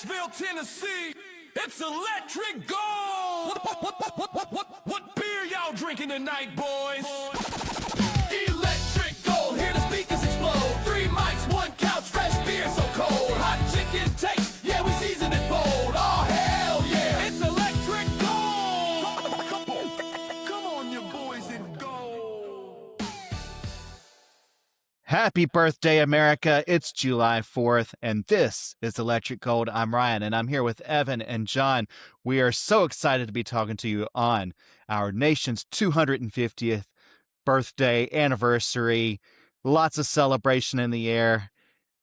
Nashville, Tennessee, it's Electric Gold! What beer y'all drinking tonight, boys? Electric Gold, hear the speakers explode. 3 mics, 1 couch, fresh beer so cold. Hot chicken taste, yeah, we season it bold. Oh, hell yeah, it's Electric Gold! Come on, you boys in gold. Happy birthday, America. It's July 4th, and this is Electric Gold. I'm Ryan, and I'm here with Evan and John. We are so excited to be talking to you on our nation's 250th birthday anniversary. Lots of celebration in the air.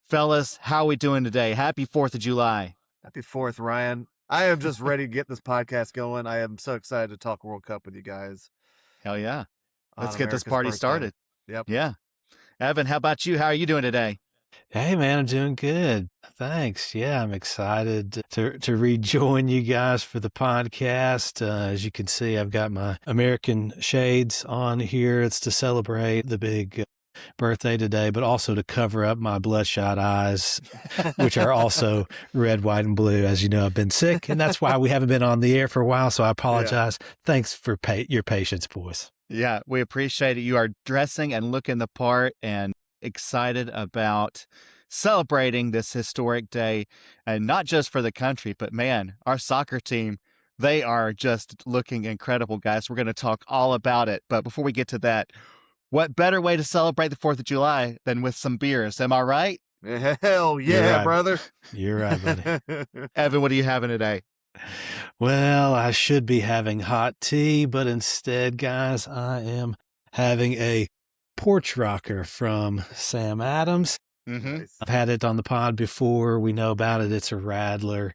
Fellas, how are we doing today? Happy 4th of July. Happy 4th, Ryan. I am just ready to get this podcast going. I am so excited to talk World Cup with you guys. Hell yeah. Let's on get this America's party birthday. started. Yep. Yeah. Evan, how about you? How are you doing today? Hey man, I'm doing good. Thanks. Yeah, I'm excited to rejoin you guys for the podcast. As you can see, I've got my American shades on here. It's to celebrate the big birthday today, but also to cover up my bloodshot eyes, which are also red, white, and blue. As you know, I've been sick, and that's why we haven't been on the air for a while, so I apologize. Thanks for your patience, boys. Yeah, we appreciate it. You are dressing and looking the part and excited about celebrating this historic day, and not just for the country, but man, our soccer team, they are just looking incredible, guys. We're going to talk all about it. But before we get to that, what better way to celebrate the 4th of July than with some beers? Am I right? Hell yeah, right. brother. You're right, buddy. Evan, what are you having today? Well, I should be having hot tea, but instead, guys, I am having a porch rocker from Sam Adams. Mm-hmm. Nice. I've had it on the pod before. We know about it. It's a Radler.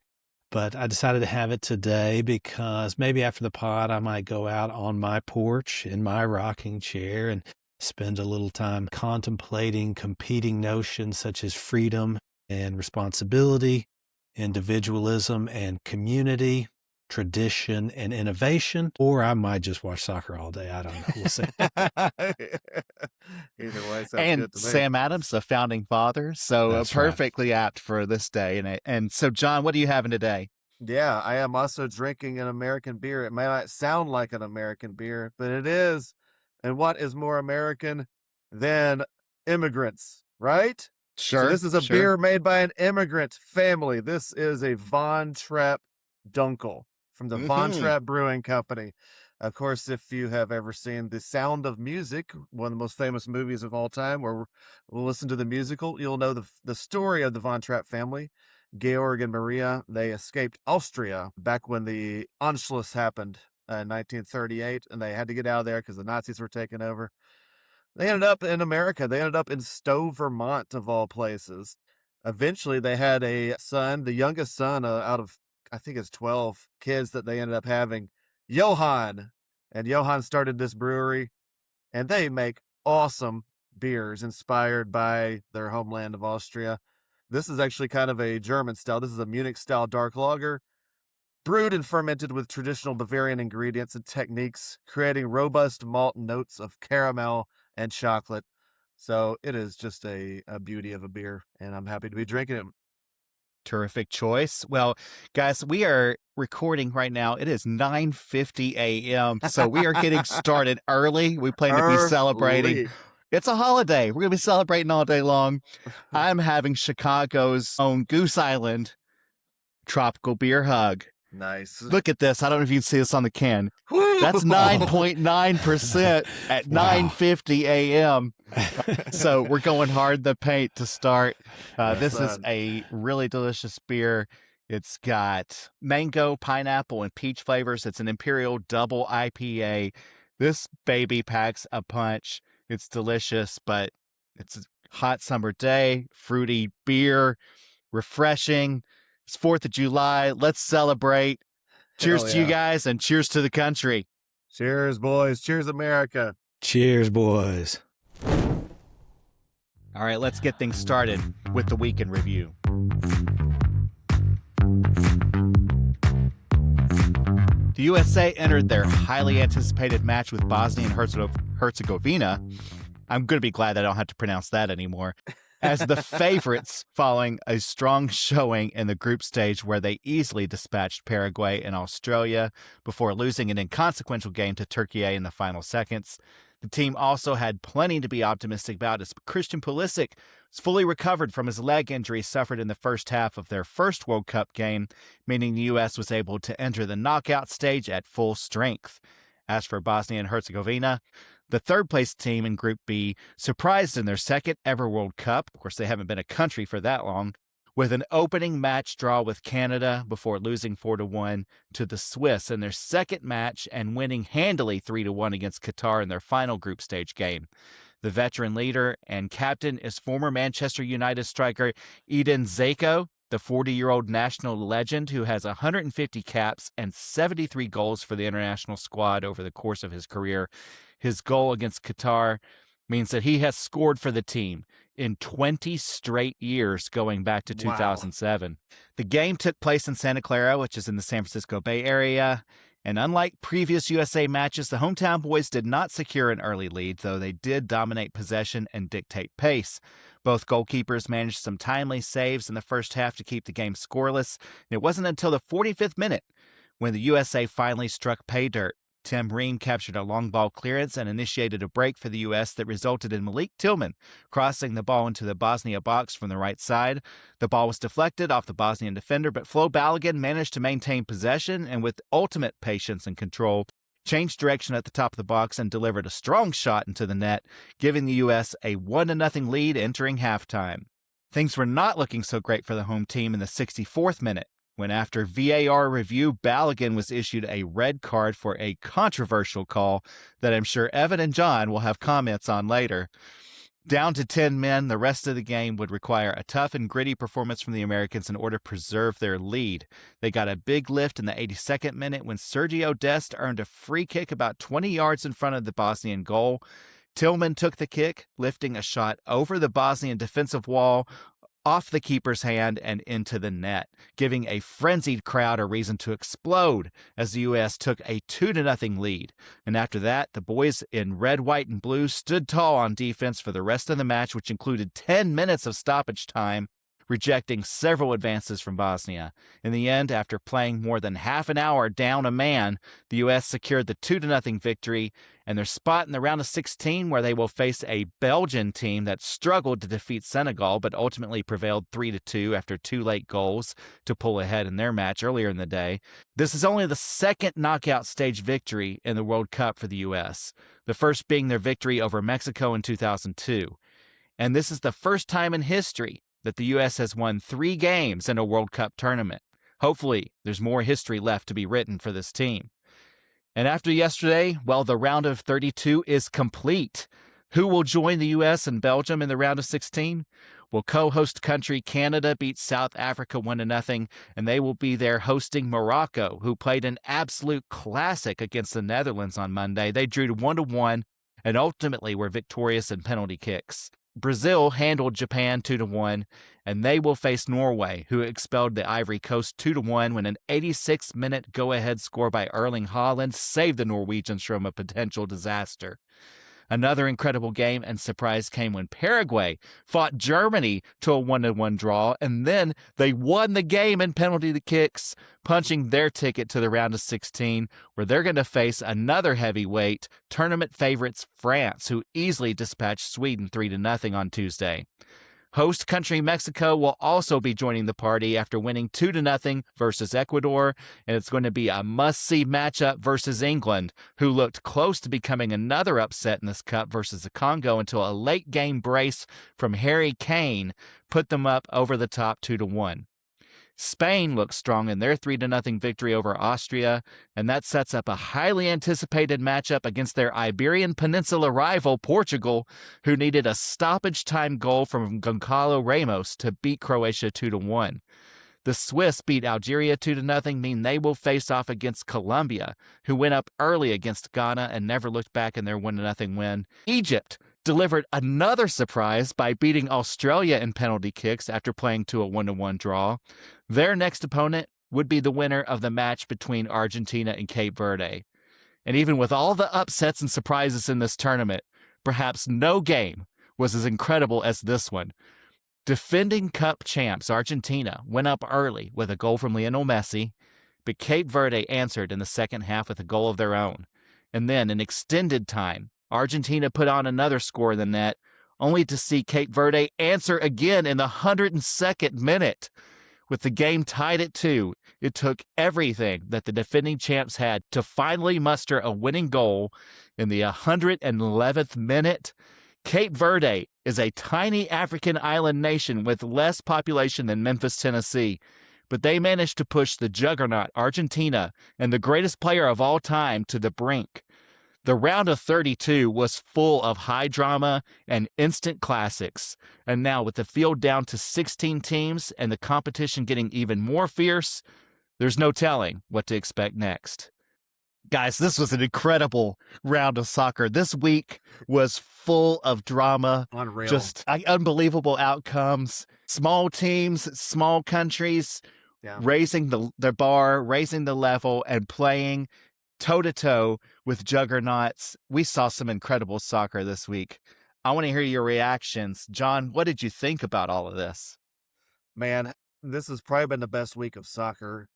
But I decided to have it today because maybe after the pod, I might go out on my porch in my rocking chair and spend a little time contemplating competing notions such as freedom and responsibility, individualism and community, tradition and innovation, or I might just watch soccer all day. I don't know. We'll see. Either way, sounds And good to me. Sam Adams, the founding father, so That's right. perfectly apt for this day. And so, John, what are you having today? Yeah, I am also drinking an American beer. It may not sound like an American beer, but it is. And what is more American than immigrants, right? Sure. So this is a beer made by an immigrant family. This is a Von Trapp Dunkel from the Von Mhm. Trapp Brewing Company. Of course, if you have ever seen The Sound of Music, one of the most famous movies of all time, where we'll listen to the musical, you'll know the story of the Von Trapp family. Georg and Maria, they escaped Austria back when the Anschluss happened in 1938, and they had to get out of there because the Nazis were taking over. They ended up in America. They ended up in Stowe, Vermont, of all places. Eventually, they had a son, the youngest son out of, I think it's 12 kids that they ended up having, Johann. And Johann started this brewery, and they make awesome beers inspired by their homeland of Austria. This is actually kind of a German style. This is a Munich-style dark lager, brewed and fermented with traditional Bavarian ingredients and techniques, creating robust malt notes of caramel and chocolate. So it is just a beauty of a beer, and I'm happy to be drinking it. Terrific choice. Well, guys, we are recording right now. It is 9:50 a.m., so we are getting started early. We plan to be celebrating. Early. It's a holiday. We're going to be celebrating all day long. I'm having Chicago's own Goose Island Tropical Beer Hug. Nice. Look at this. I don't know if you can see this on the can. Woo! That's 9.9% at Wow. 9:50 a.m. So we're going hard in the paint to start. This is son. a really delicious beer. It's got mango, pineapple, and peach flavors. It's an Imperial Double IPA. This baby packs a punch. It's delicious, but it's a hot summer day, fruity beer, refreshing. It's 4th of July. Let's celebrate. Cheers Hell to you yeah. guys, and cheers to the country. Cheers, boys. Cheers, America. Cheers, boys. All right, let's get things started with the weekend review. The USA entered their highly anticipated match with Bosnia and Herzegovina. I'm going to be glad that I don't have to pronounce that anymore. as the favorites following a strong showing in the group stage where they easily dispatched Paraguay and Australia before losing an inconsequential game to Turkey in the final seconds. The team also had plenty to be optimistic about as Christian Pulisic was fully recovered from his leg injury suffered in the first half of their first World Cup game, meaning the U.S. was able to enter the knockout stage at full strength. As for Bosnia and Herzegovina, the third-place team in Group B surprised in their second ever World Cup. Of course, they haven't been a country for that long, with an opening match draw with Canada before losing 4-1 to the Swiss in their second match and winning handily 3-1 against Qatar in their final group stage game. The veteran leader and captain is former Manchester United striker Edin Dzeko, the 40-year-old national legend who has 150 caps and 73 goals for the international squad over the course of his career. His goal against Qatar means that he has scored for the team in 20 straight years going back to 2007. The game took place in Santa Clara, which is in the San Francisco Bay Area. And unlike previous USA matches, the hometown boys did not secure an early lead, though they did dominate possession and dictate pace. Both goalkeepers managed some timely saves in the first half to keep the game scoreless. And it wasn't until the 45th minute when the USA finally struck pay dirt. Tim Ream captured a long ball clearance and initiated a break for the U.S. that resulted in Malik Tillman crossing the ball into the Bosnia box from the right side. The ball was deflected off the Bosnian defender, but Flo Balogun managed to maintain possession and with ultimate patience and control, changed direction at the top of the box and delivered a strong shot into the net, giving the U.S. a 1-0 lead entering halftime. Things were not looking so great for the home team in the 64th minute, when after VAR review, Balogun was issued a red card for a controversial call that I'm sure Evan and John will have comments on later. Down to 10 men, the rest of the game would require a tough and gritty performance from the Americans in order to preserve their lead. They got a big lift in the 82nd minute when Sergio Dest earned a free kick about 20 yards in front of the Bosnian goal. Tillman took the kick, lifting a shot over the Bosnian defensive wall, off the keeper's hand and into the net, giving a frenzied crowd a reason to explode as the U.S. took a 2-0 lead. And after that, the boys in red, white, and blue stood tall on defense for the rest of the match, which included 10 minutes of stoppage time, rejecting several advances from Bosnia. In the end, after playing more than half an hour down a man, the U.S. secured the 2-0 victory and their spot in the round of 16, where they will face a Belgian team that struggled to defeat Senegal but ultimately prevailed 3-2 after 2 late goals to pull ahead in their match earlier in the day. This is only the second knockout stage victory in the World Cup for the U.S., the first being their victory over Mexico in 2002. And this is the first time in history that the U.S. has won 3 games in a World Cup tournament. Hopefully, there's more history left to be written for this team. And after yesterday, well, the round of 32 is complete. Who will join the U.S. and Belgium in the round of 16? Well, co-host country Canada beat South Africa 1-0, and they will be there hosting Morocco, who played an absolute classic against the Netherlands on Monday. They drew to 1-1 and ultimately were victorious in penalty kicks. Brazil handled Japan 2-1, and they will face Norway, who expelled the Ivory Coast 2-1 when an 86-minute go-ahead score by Erling Haaland saved the Norwegians from a potential disaster. Another incredible game and surprise came when Paraguay fought Germany to a 1-1 draw, and then they won the game in penalty kicks, punching their ticket to the round of 16, where they're going to face another heavyweight, tournament favorites France, who easily dispatched Sweden 3-0 on Tuesday. Host country Mexico will also be joining the party after winning 2-0 versus Ecuador, and it's going to be a must-see matchup versus England, who looked close to becoming another upset in this cup versus the Congo until a late-game brace from Harry Kane put them up over the top 2-1. Spain looks strong in their 3-0 victory over Austria, and that sets up a highly anticipated matchup against their Iberian Peninsula rival, Portugal, who needed a stoppage-time goal from Goncalo Ramos to beat Croatia 2-1. The Swiss beat Algeria 2-0, meaning they will face off against Colombia, who went up early against Ghana and never looked back in their 1-0 win. Egypt delivered another surprise by beating Australia in penalty kicks after playing to a 1-1 draw. Their next opponent would be the winner of the match between Argentina and Cape Verde. And even with all the upsets and surprises in this tournament, perhaps no game was as incredible as this one. Defending Cup champs Argentina went up early with a goal from Lionel Messi, but Cape Verde answered in the second half with a goal of their own. And then in extended time, Argentina put on another score in the net, only to see Cape Verde answer again in the 102nd minute. With the game tied at 2, it took everything that the defending champs had to finally muster a winning goal in the 111th minute. Cape Verde is a tiny African island nation with less population than Memphis, Tennessee, but they managed to push the juggernaut Argentina and the greatest player of all time to the brink. The round of 32 was full of high drama and instant classics, and now with the field down to 16 teams and the competition getting even more fierce, there's no telling what to expect next. Guys, this was an incredible round of soccer. This week was full of drama. Unreal. Just unbelievable outcomes. Small teams, small countries raising the bar, raising the level, and playing toe-to-toe with juggernauts. We saw some incredible soccer this week. I want to hear your reactions. John, what did you think about all of this? Man, this has probably been the best week of soccer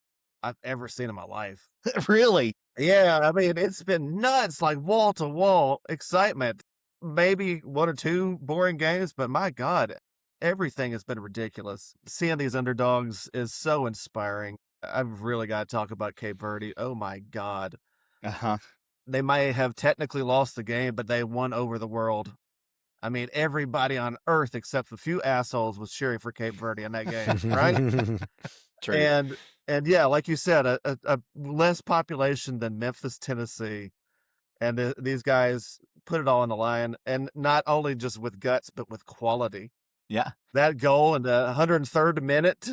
I've ever seen in my life. Really? Yeah, I mean, it's been nuts, like wall-to-wall excitement. Maybe one or two boring games, but my God, everything has been ridiculous. Seeing these underdogs is so inspiring. I've really got to talk about Cape Verde. Oh my God. Uh-huh. They may have technically lost the game, but they won over the world. I mean, everybody on earth except a few assholes was cheering for Cape Verde in that game, right? True. And yeah, like you said, a less population than Memphis, Tennessee. And these guys put it all on the line, and not only just with guts, but with quality. Yeah. That goal in the 103rd minute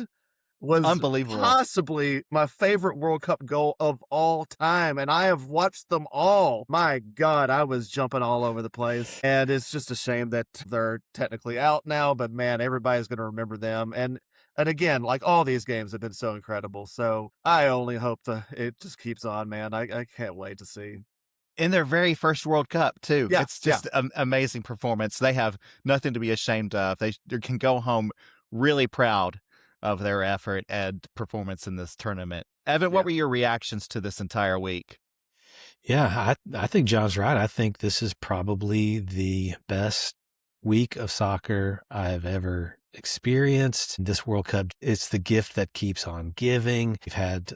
was Unbelievable. Possibly my favorite World Cup goal of all time, and I have watched them all. My God, I was jumping all over the place, and it's just a shame that they're technically out now, but man, everybody's going to remember them. And again, like all these games have been so incredible, so I only hope it just keeps on, man. I can't wait to see. In their very first World Cup, too. Yeah, It's just an amazing performance. They have nothing to be ashamed of. They can go home really proud of their effort and performance in this tournament. Evan, what were your reactions to this entire week? Yeah, I think John's right. I think this is probably the best week of soccer I've ever experienced. This World Cup, it's the gift that keeps on giving. We've had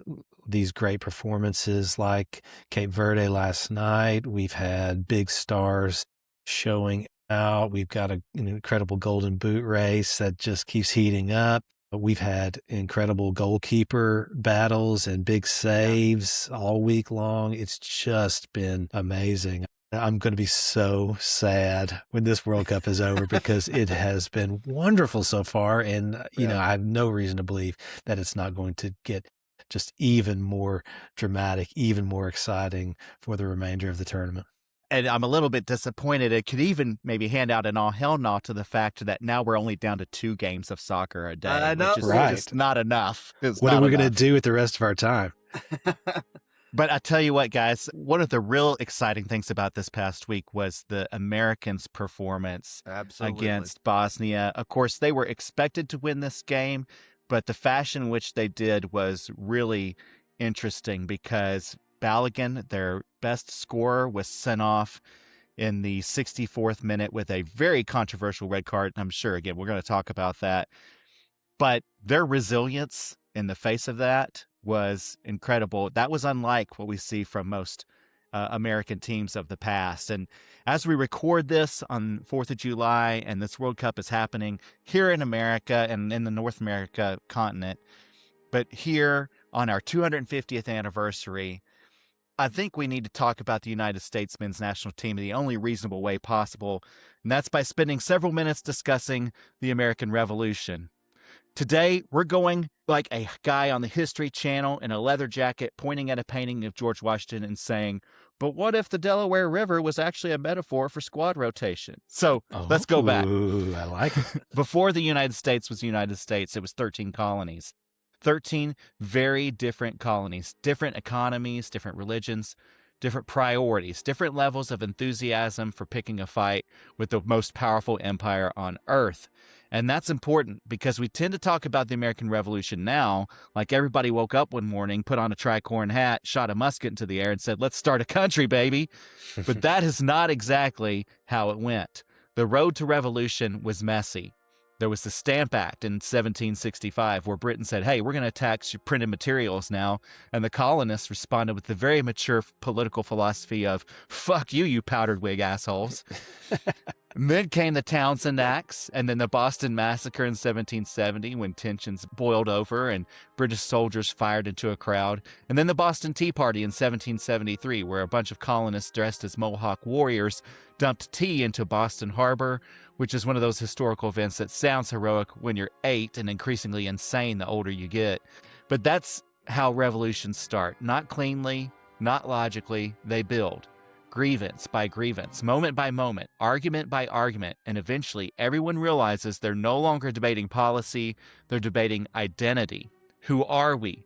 these great performances like Cape Verde last night. We've had big stars showing out. We've got an incredible golden boot race that just keeps heating up. We've had incredible goalkeeper battles and big saves all week long. It's just been amazing. I'm going to be so sad when this World Cup is over because it has been wonderful so far. And, you know, I have no reason to believe that it's not going to get just even more dramatic, even more exciting for the remainder of the tournament. And I'm a little bit disappointed. It could even maybe hand out an all hell no to the fact that now we're only down to 2 games of soccer a day. I know. Which is Right. just not enough. What are we going to do with the rest of our time? But I tell you what, guys, one of the real exciting things about this past week was the Americans' performance against Bosnia. Of course, they were expected to win this game, but the fashion in which they did was really interesting because Balogun, their best scorer, was sent off in the 64th minute with a very controversial red card. I'm sure, again, we're going to talk about that. But their resilience in the face of that was incredible. That was unlike what we see from most American teams of the past. And as we record this on 4th of July, and this World Cup is happening here in America and in the North America continent, but here on our 250th anniversary, I think we need to talk about the United States men's national team in the only reasonable way possible, and that's by spending several minutes discussing the American Revolution. Today, we're going like a guy on the History Channel in a leather jacket pointing at a painting of George Washington and saying, but what if the Delaware River was actually a metaphor for squad rotation? So let's go back. I like it. Before the United States was the United States, it was 13 colonies. 13 very different colonies, different economies, different religions, different priorities, different levels of enthusiasm for picking a fight with the most powerful empire on earth. And that's important because we tend to talk about the American Revolution now like everybody woke up one morning, put on a tricorn hat, shot a musket into the air, and said, let's start a country, baby. But that is not exactly how it went. The road to revolution was messy. There was the Stamp Act in 1765 where Britain said, hey, we're going to tax your printed materials now. And the colonists responded with the very mature political philosophy of, fuck you, you powdered wig assholes. And then came the Townsend Acts, and then the Boston Massacre in 1770 when tensions boiled over and British soldiers fired into a crowd. And then the Boston Tea Party in 1773 where a bunch of colonists dressed as Mohawk warriors dumped tea into Boston Harbor, which is one of those historical events that sounds heroic when you're 8 and increasingly insane the older you get. But that's how revolutions start. Not cleanly, not logically, they build. Grievance by grievance, moment by moment, argument by argument, and eventually everyone realizes they're no longer debating policy, they're debating identity. Who are we?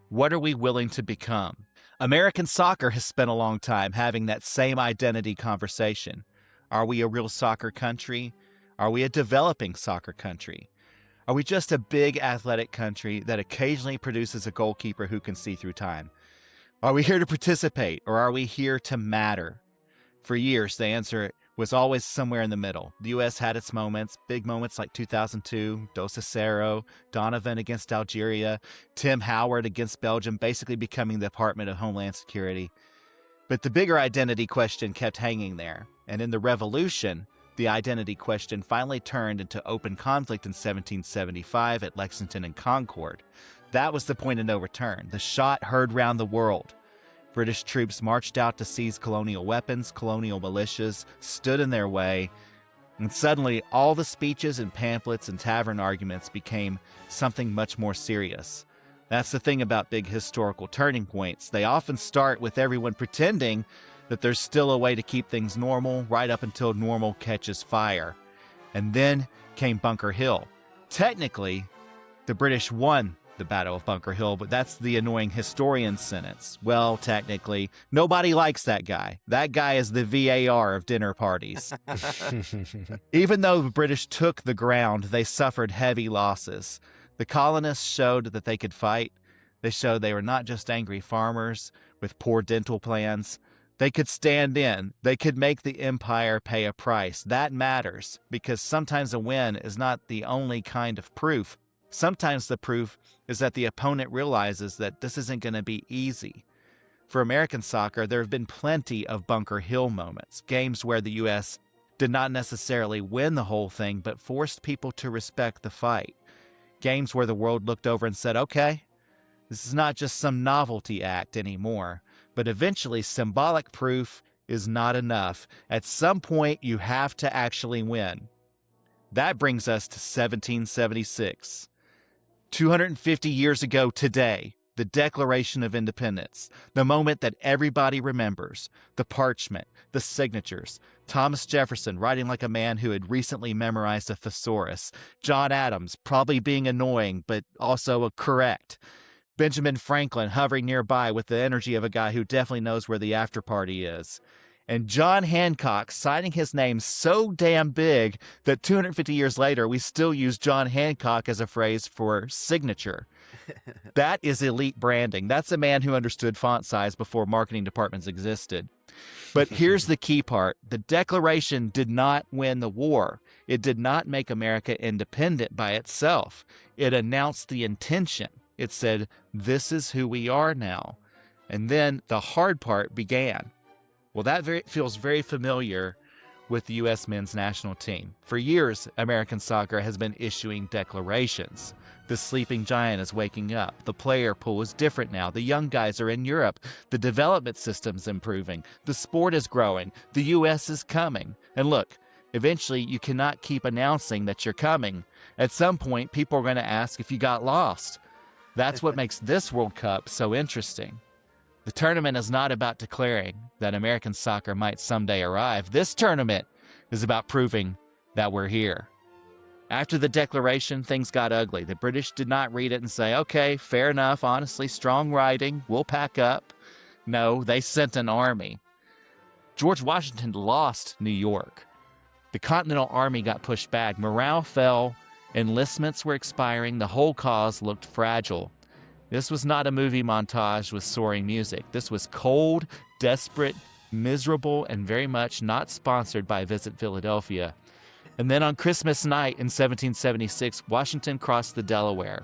What are we willing to become? American soccer has spent a long time having that same identity conversation. Are we a real soccer country? Are we a developing soccer country? Are we just a big athletic country that occasionally produces a goalkeeper who can see through time? Are we here to participate, or are we here to matter? For years, the answer was always somewhere in the middle. The U.S. had its moments, big moments like 2002, Dos Acero, Donovan against Algeria, Tim Howard against Belgium, basically becoming the Department of Homeland Security. But the bigger identity question kept hanging there. And in the revolution, the identity question finally turned into open conflict in 1775 at Lexington and Concord. That was the point of no return. The shot heard round the world. British troops marched out to seize colonial weapons, colonial militias stood in their way, and suddenly all the speeches and pamphlets and tavern arguments became something much more serious. That's the thing about big historical turning points. They often start with everyone pretending that there's still a way to keep things normal right up until normal catches fire. And then came Bunker Hill. Technically, the British won the Battle of Bunker Hill, but that's the annoying historian sentence. Well, technically, nobody likes that guy. That guy is the VAR of dinner parties. Even though the British took the ground, they suffered heavy losses. The colonists showed that they could fight. They showed they were not just angry farmers with poor dental plans. They could stand in. They could make the empire pay a price. That matters, because sometimes a win is not the only kind of proof. Sometimes the proof is that the opponent realizes that this isn't going to be easy. For American soccer, there have been plenty of Bunker Hill moments, games where the U.S. did not necessarily win the whole thing, but forced people to respect the fight. Games where the world looked over and said, okay, this is not just some novelty act anymore, but eventually symbolic proof is not enough. At some point, you have to actually win. That brings us to 1776. 250 years ago today, the Declaration of Independence, the moment that everybody remembers, the parchment, the signatures, Thomas Jefferson writing like a man who had recently memorized a thesaurus, John Adams probably being annoying but also correct, Benjamin Franklin hovering nearby with the energy of a guy who definitely knows where the after party is, and John Hancock signing his name so damn big that 250 years later, we still use John Hancock as a phrase for signature. That is elite branding. That's a man who understood font size before marketing departments existed. But here's the key part. The Declaration did not win the war. It did not make America independent by itself. It announced the intention. It said, this is who we are now. And then the hard part began. Well, that feels very familiar with the U.S. men's national team. For years, American soccer has been issuing declarations. The sleeping giant is waking up. The player pool is different now. The young guys are in Europe. The development system's improving. The sport is growing. The U.S. is coming. And look, eventually you cannot keep announcing that you're coming. At some point, people are going to ask if you got lost. That's what makes this World Cup so interesting. The tournament is not about declaring that American soccer might someday arrive. This tournament is about proving that we're here. After the declaration, things got ugly. The British did not read it and say, okay, fair enough, honestly, strong writing, we'll pack up. No, they sent an army. George Washington lost New York. The Continental Army got pushed back. Morale fell. Enlistments were expiring. The whole cause looked fragile. This was not a movie montage with soaring music. This was cold, desperate, miserable, and very much not sponsored by Visit Philadelphia. And then on Christmas night in 1776, Washington crossed the Delaware.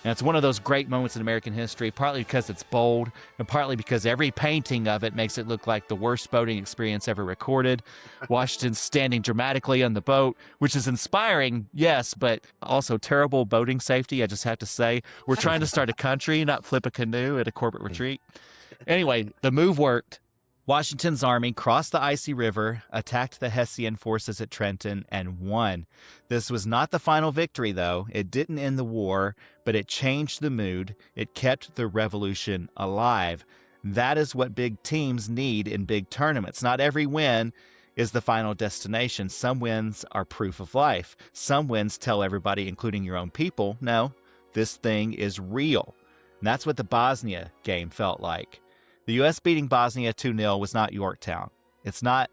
And it's one of those great moments in American history, partly because it's bold, and partly because every painting of it makes it look like the worst boating experience ever recorded. Washington's standing dramatically on the boat, which is inspiring, yes, but also terrible boating safety, I just have to say. We're trying to start a country, not flip a canoe at a corporate retreat. Anyway, the move worked. Washington's army crossed the icy river, attacked the Hessian forces at Trenton, and won. This was not the final victory, though. It didn't end the war, but it changed the mood. It kept the revolution alive. That is what big teams need in big tournaments. Not every win is the final destination. Some wins are proof of life. Some wins tell everybody, including your own people, no, this thing is real. And that's what the Bosnia game felt like. The U.S. beating Bosnia 2-0 was not Yorktown. It's not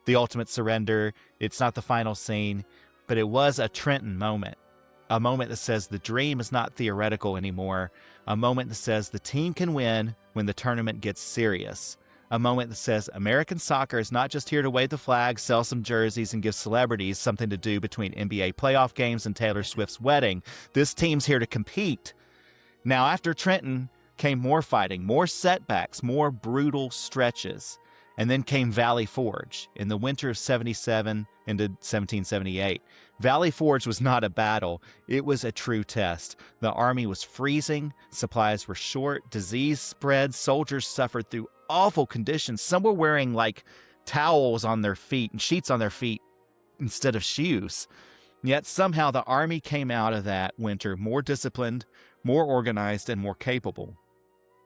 the ultimate surrender. It's not the final scene, but it was a Trenton moment. A moment that says the dream is not theoretical anymore. A moment that says the team can win when the tournament gets serious. A moment that says American soccer is not just here to wave the flag, sell some jerseys, and give celebrities something to do between NBA playoff games and Taylor Swift's wedding. This team's here to compete. Now, after Trenton came more fighting, more setbacks, more brutal stretches. And then came Valley Forge in the winter of 77 into 1778. Valley Forge was not a battle. It was a true test. The army was freezing. Supplies were short. Disease spread. Soldiers suffered through awful conditions. Some were wearing like towels on their feet and sheets on their feet instead of shoes. Yet somehow the army came out of that winter more disciplined, more organized, and more capable.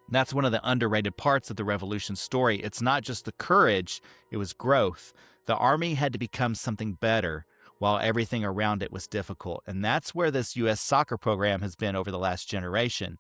That's one of the underrated parts of the revolution story. It's not just the courage, it was growth. The army had to become something better while everything around it was difficult. And that's where this U.S. soccer program has been over the last generation.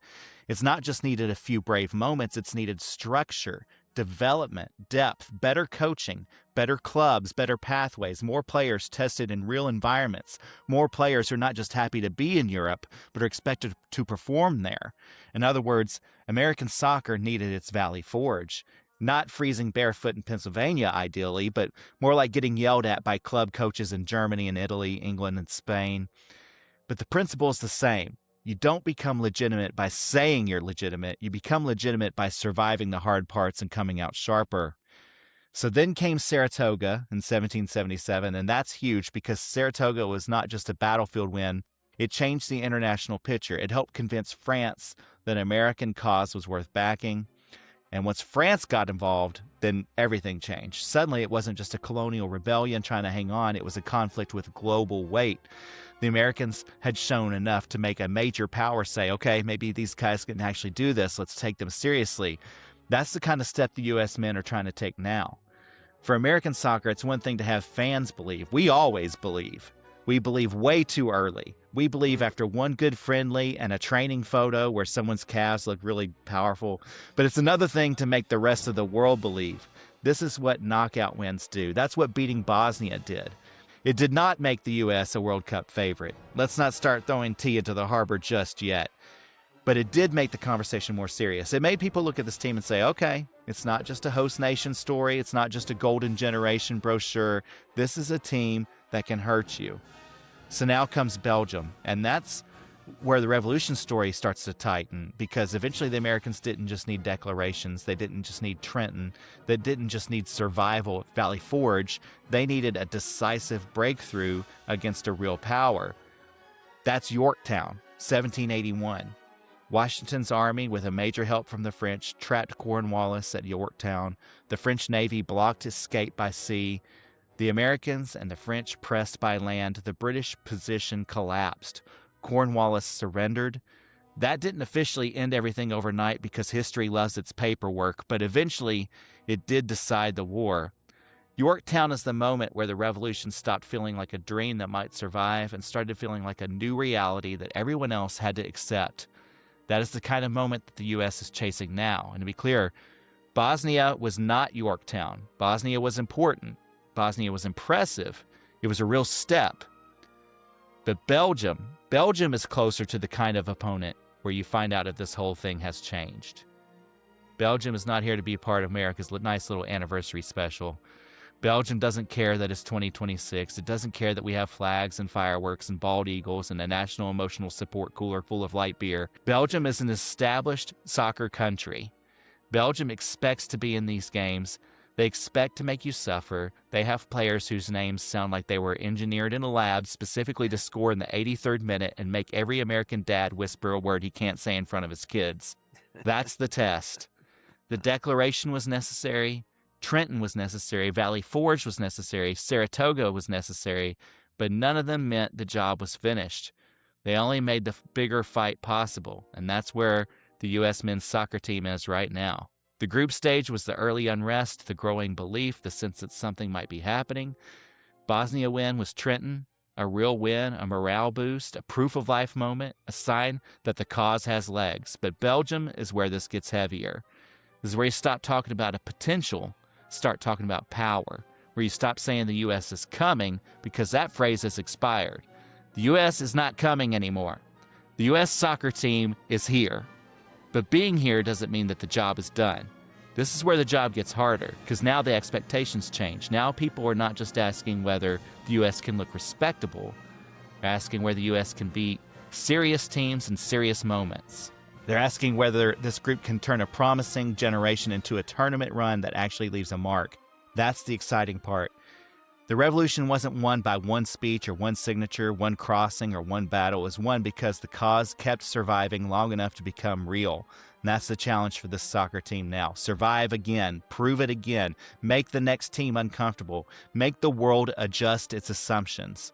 It's not just needed a few brave moments, it's needed structure, development, depth, better coaching, better clubs, better pathways, more players tested in real environments, more players who are not just happy to be in Europe, but are expected to perform there. In other words, American soccer needed its Valley Forge. Not freezing barefoot in Pennsylvania, ideally, but more like getting yelled at by club coaches in Germany and Italy, England and Spain. But the principle is the same. You don't become legitimate by saying you're legitimate. You become legitimate by surviving the hard parts and coming out sharper. So then came Saratoga in 1777, and that's huge because Saratoga was not just a battlefield win. It changed the international picture. It helped convince France that an American cause was worth backing. And once France got involved, then everything changed. Suddenly, it wasn't just a colonial rebellion trying to hang on. It was a conflict with global weight. The Americans had shown enough to make a major power say, okay, maybe these guys can actually do this. Let's take them seriously. That's the kind of step the U.S. men are trying to take now. For American soccer, it's one thing to have fans believe. We always believe. We believe way too early. We believe after one good friendly and a training photo where someone's calves look really powerful. But it's another thing to make the rest of the world believe. This is what knockout wins do. That's what beating Bosnia did. It did not make the U.S. a World Cup favorite. Let's not start throwing tea into the harbor just yet. But it did make the conversation more serious. It made people look at this team and say, okay, it's not just a host nation story. It's not just a golden generation brochure. This is a team that can hurt you. So now comes Belgium, and that's where the revolution story starts to tighten, because eventually the Americans didn't just need declarations. They didn't just need Trenton. They didn't just need survival at Valley Forge. They needed a decisive breakthrough against a real power. That's Yorktown, 1781. Washington's army, with a major help from the French, trapped Cornwallis at Yorktown. The French Navy blocked escape by sea. The Americans and the French pressed by land. The British position collapsed. Cornwallis surrendered. That didn't officially end everything overnight because history loves its paperwork, but eventually it did decide the war. Yorktown is the moment where the revolution stopped feeling like a dream that might survive and started feeling like a new reality that everyone else had to accept. That is the kind of moment that the U.S. is chasing now. And to be clear, Bosnia was not Yorktown. Bosnia was important. Bosnia was impressive. It was a real step. But Belgium is closer to the kind of opponent where you find out if this whole thing has changed. Belgium is not here to be part of America's nice little anniversary special. Belgium doesn't care that it's 2026. It doesn't care that we have flags and fireworks and bald eagles and a national emotional support cooler full of light beer. Belgium is an established soccer country. Belgium expects to be in these games. They expect to make you suffer. They have players whose names sound like they were engineered in a lab specifically to score in the 83rd minute and make every American dad whisper a word he can't say in front of his kids. That's the test. The declaration was necessary. Trenton was necessary. Valley Forge was necessary. Saratoga was necessary. But none of them meant the job was finished. They only made the bigger fight possible. And that's where the U.S. men's soccer team is right now. The group stage was the early unrest, the growing belief, the sense that something might be happening. Bosnia win was Trenton, a real win, a morale boost, a proof of life moment, a sign that the cause has legs. But Belgium is where this gets heavier. This is where you stop talking about a potential, start talking about power, where you stop saying the U.S. is coming because that phrase has expired. The U.S. is not coming anymore. The U.S. soccer team is here. But being here doesn't mean that the job is done. This is where the job gets harder, because now the expectations change. Now people are not just asking whether the U.S. can look respectable. They're asking whether the U.S. can beat serious teams in serious moments. They're asking whether this group can turn a promising generation into a tournament run that actually leaves a mark. That's the exciting part. The revolution wasn't won by one speech or one signature, one crossing or one battle. It was won because the cause kept surviving long enough to become real. And that's the challenge for this soccer team now. Survive again. Prove it again. Make the next team uncomfortable. Make the world adjust its assumptions.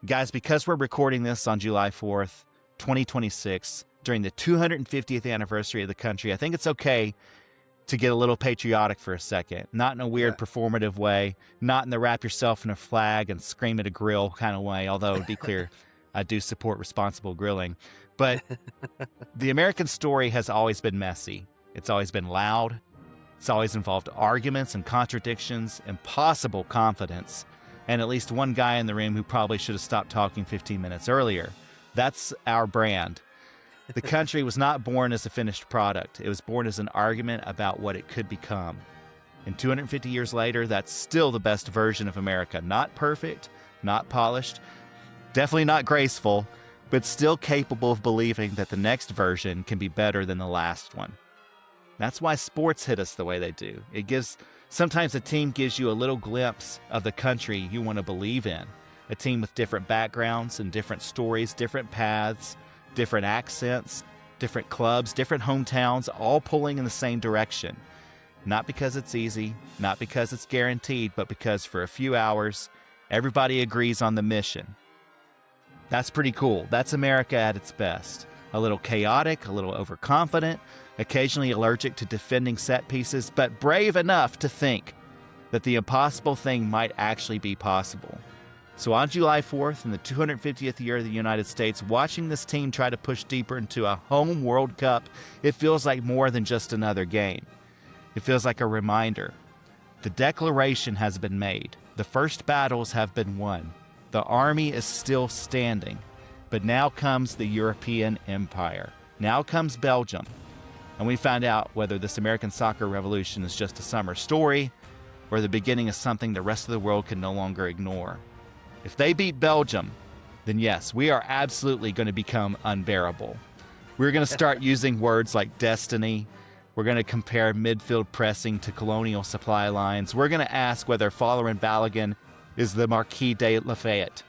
Guys, because we're recording this on July 4th, 2026, during the 250th anniversary of the country, I think it's okay to get a little patriotic for a second, not in a weird performative way, not in the wrap yourself in a flag and scream at a grill kind of way, although to be clear, I do support responsible grilling. But the American story has always been messy. It's always been loud. It's always involved arguments and contradictions, impossible confidence, and at least one guy in the room who probably should have stopped talking 15 minutes earlier. That's our brand. The country was not born as a finished product. It was born as an argument about what it could become. And 250 years later, that's still the best version of America. Not perfect, not polished, definitely not graceful, but still capable of believing that the next version can be better than the last one. That's why sports hit us the way they do. Sometimes a team gives you a little glimpse of the country you want to believe in. A team with different backgrounds and different stories, different paths, different accents, different clubs, different hometowns, all pulling in the same direction. Not because it's easy, not because it's guaranteed, but because for a few hours, everybody agrees on the mission. That's pretty cool. That's America at its best. A little chaotic, a little overconfident, occasionally allergic to defending set pieces, but brave enough to think that the impossible thing might actually be possible. So on July 4th, in the 250th year of the United States, watching this team try to push deeper into a home World Cup, it feels like more than just another game. It feels like a reminder. The declaration has been made. The first battles have been won. The army is still standing. But now comes the European Empire. Now comes Belgium. And we find out whether this American soccer revolution is just a summer story or the beginning of something the rest of the world can no longer ignore. If they beat Belgium, then yes, we are absolutely going to become unbearable. We're going to start using words like destiny. We're going to compare midfield pressing to colonial supply lines. We're going to ask whether following Balogun is the Marquis de Lafayette.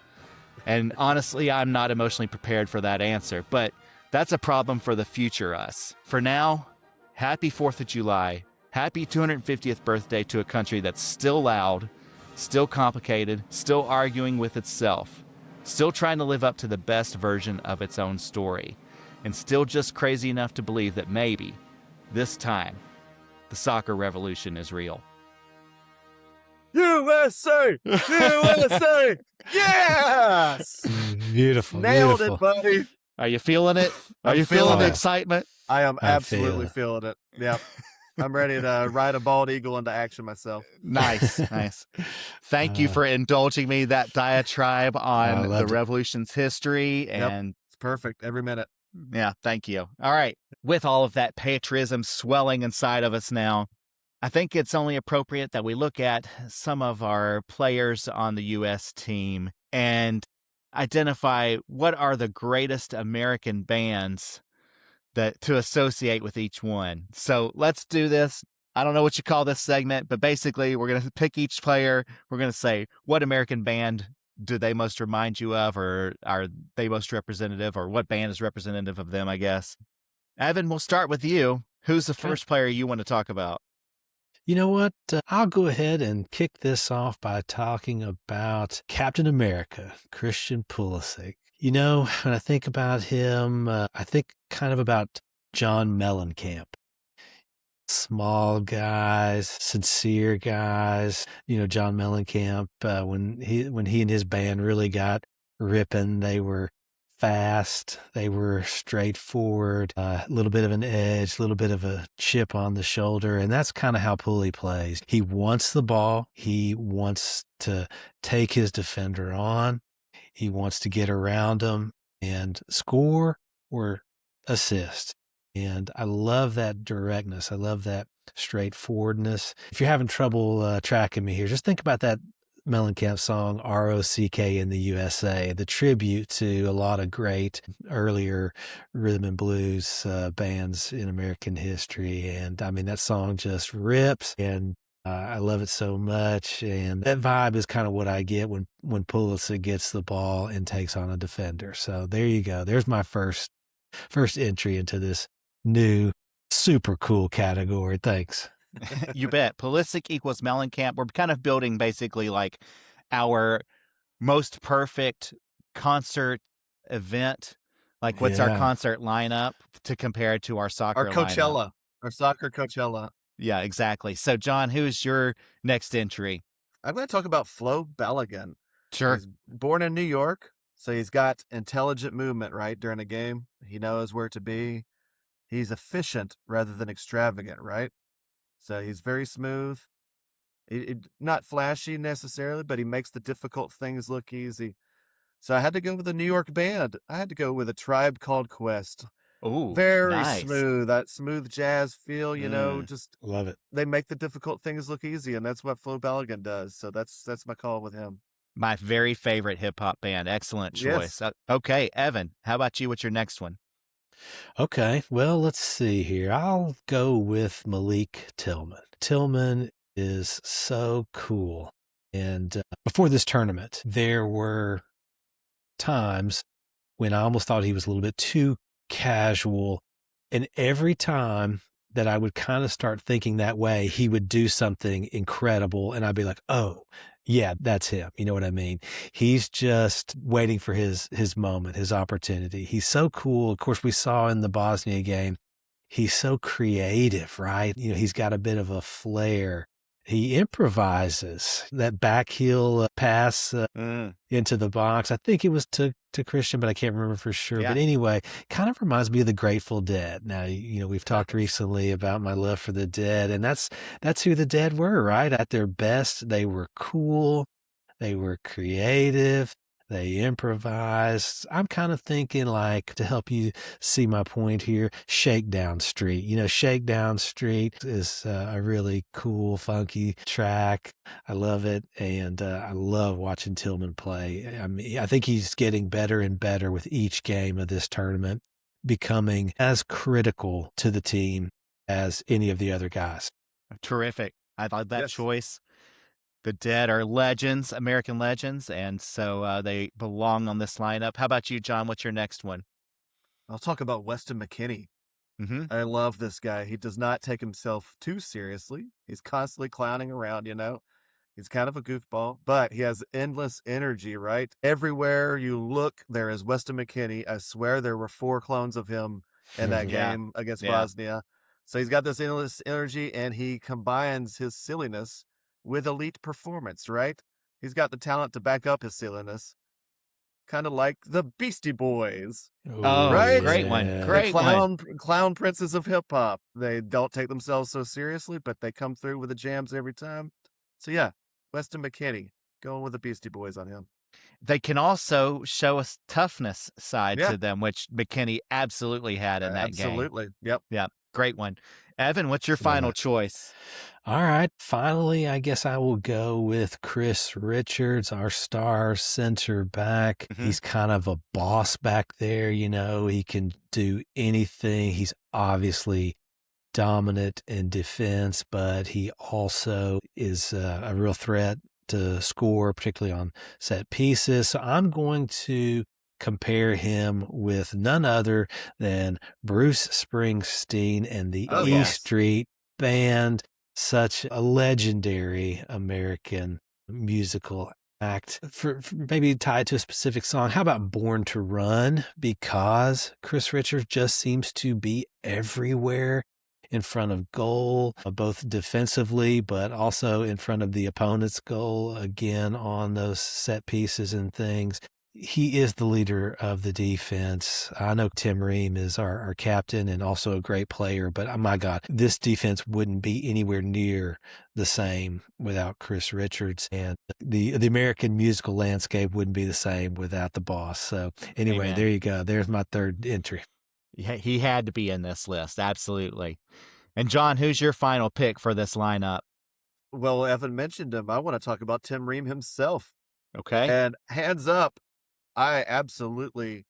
And honestly, I'm not emotionally prepared for that answer, but that's a problem for the future us. For now, happy 4th of July. Happy 250th birthday to a country that's still loud, still complicated, still arguing with itself, still trying to live up to the best version of its own story, and still just crazy enough to believe that maybe, this time, the soccer revolution is real. USA! USA! Yes! Beautiful. Nailed beautiful. it, buddy. Are you feeling it? Are I'm you feeling feeling the it. excitement? I am I absolutely feel feeling it. Yep. I'm ready to ride a bald eagle into action myself. Nice, nice. Thank you for indulging me that diatribe I on the loved it. revolution's history. Yep. And It's perfect every minute. yeah, thank you. All right. With all of that patriotism swelling inside of us now, I think it's only appropriate that we look at some of our players on the U.S. team and identify what are the greatest American bands that to associate with each one. So let's do this. I don't know what you call this segment, but basically we're going to pick each player. We're going to say, what American band do they most remind you of, or are they most representative, or what band is representative of them, I guess. Evan, we'll start with you. Who's the Okay. first player you want to talk about? You know what? I'll go ahead and kick this off by talking about Captain America, Christian Pulisic. You know, when I think about him, I think kind of about John Mellencamp. Small guys, sincere guys. You know, John Mellencamp, when he and his band really got ripping, they were fast, they were straightforward, a little bit of an edge, a little bit of a chip on the shoulder, and that's kind of how Pulley plays. He wants the ball, he wants to take his defender on, he wants to get around him and score or assist. And I love that directness. I love that straightforwardness. If you're having trouble tracking me here, just think about that Mellencamp song, ROCK in the USA, the tribute to a lot of great earlier rhythm and blues bands in American history. And I mean, that song just rips, and I love it so much. And that vibe is kind of what I get when Pulisic gets the ball and takes on a defender. So there you go. There's my first entry into this new super cool category. Thanks. You bet. Pulisic equals Mellencamp. We're kind of building basically like our most perfect concert event. Like, what's our concert lineup to compare to our soccer Our lineup? Coachella, our soccer Coachella. Yeah, exactly. So, John, who's your next entry? I'm going to talk about Flo Balogun. Sure. He's born in New York, so he's got intelligent movement, right, during a game. He knows where to be. He's efficient rather than extravagant, right? So he's very smooth. Not flashy necessarily, but he makes the difficult things look easy. So I had to go with a New York band. I had to go with a Tribe Called Quest. Oh, Very nice. smooth, that smooth jazz feel, you know, just Love it. they make the difficult things look easy, and that's what Flo Balogun does. So that's my call with him. My very favorite hip hop band. Excellent choice. Yes. Okay, Evan, how about you? What's your next one? Okay, well, let's see here. I'll go with Malik Tillman. Tillman is so cool. And before this tournament, there were times when I almost thought he was a little bit too casual. And every time that I would kind of start thinking that way, he would do something incredible. And I'd be like, oh, yeah, that's him. You know what I mean? He's just waiting for his moment, his opportunity. He's so cool. Of course, we saw in the Bosnia game, he's so creative, right? You know, he's got a bit of a flair. He improvises that back heel pass into the box. I think it was to Christian, but I can't remember for sure. Yeah. But anyway, kind of reminds me of the Grateful Dead. Now, you know, we've talked recently about my love for the Dead, and that's who the Dead were, right? At their best, they were cool, they were creative, they improvised. I'm kind of thinking, like, to help you see my point here, Shakedown Street. You know, Shakedown Street is a really cool, funky track. I love it. And I love watching Tillman play. I mean, I think he's getting better and better with each game of this tournament, becoming as critical to the team as any of the other guys. Terrific. I love that Yes. choice. The Dead are legends, American legends, and so they belong on this lineup. How about you, John? What's your next one? I'll talk about Weston McKennie. Mm-hmm. I love this guy. He does not take himself too seriously. He's constantly clowning around, you know. He's kind of a goofball, but he has endless energy, right? Everywhere you look, there is Weston McKennie. I swear there were 4 clones of him in that Yeah. game against Yeah. Bosnia. So he's got this endless energy, and he combines his silliness with elite performance, right? He's got the talent to back up his silliness. kind of like the Beastie Boys, Oh, Oh, right? great one. yeah. The Great one. clown princes of hip hop. They don't take themselves so seriously, but they come through with the jams every time. So yeah, Weston McKennie going with the Beastie Boys on him. They can also show a toughness side Yeah, to them, which McKinney absolutely had in that game. absolutely. Yep. Yeah, great one. Evan, what's your Love final it. choice? All right. Finally, I guess I will go with Chris Richards, our star center back. Mhm. He's kind of a boss back there. He can do anything. He's obviously dominant in defense, but he also is a real threat to score, particularly on set pieces. So I'm going to compare him with none other than Bruce Springsteen and the Oh, E yes. Street Band, such a legendary American musical act for maybe tied to a specific song. How about Born to Run? Because Chris Richards just seems to be everywhere in front of goal, both defensively, but also in front of the opponent's goal, again, on those set pieces and things. He is the leader of the defense. I know Tim Ream is our captain and also a great player, but my God, this defense wouldn't be anywhere near the same without Chris Richards, and the American musical landscape wouldn't be the same without the boss. So anyway, Amen. there you go. There's my third entry. He had to be in this list. Absolutely. And John, who's your final pick for this lineup? Well, Evan mentioned him. I want to talk about Tim Ream himself. Okay. And hands up, I absolutely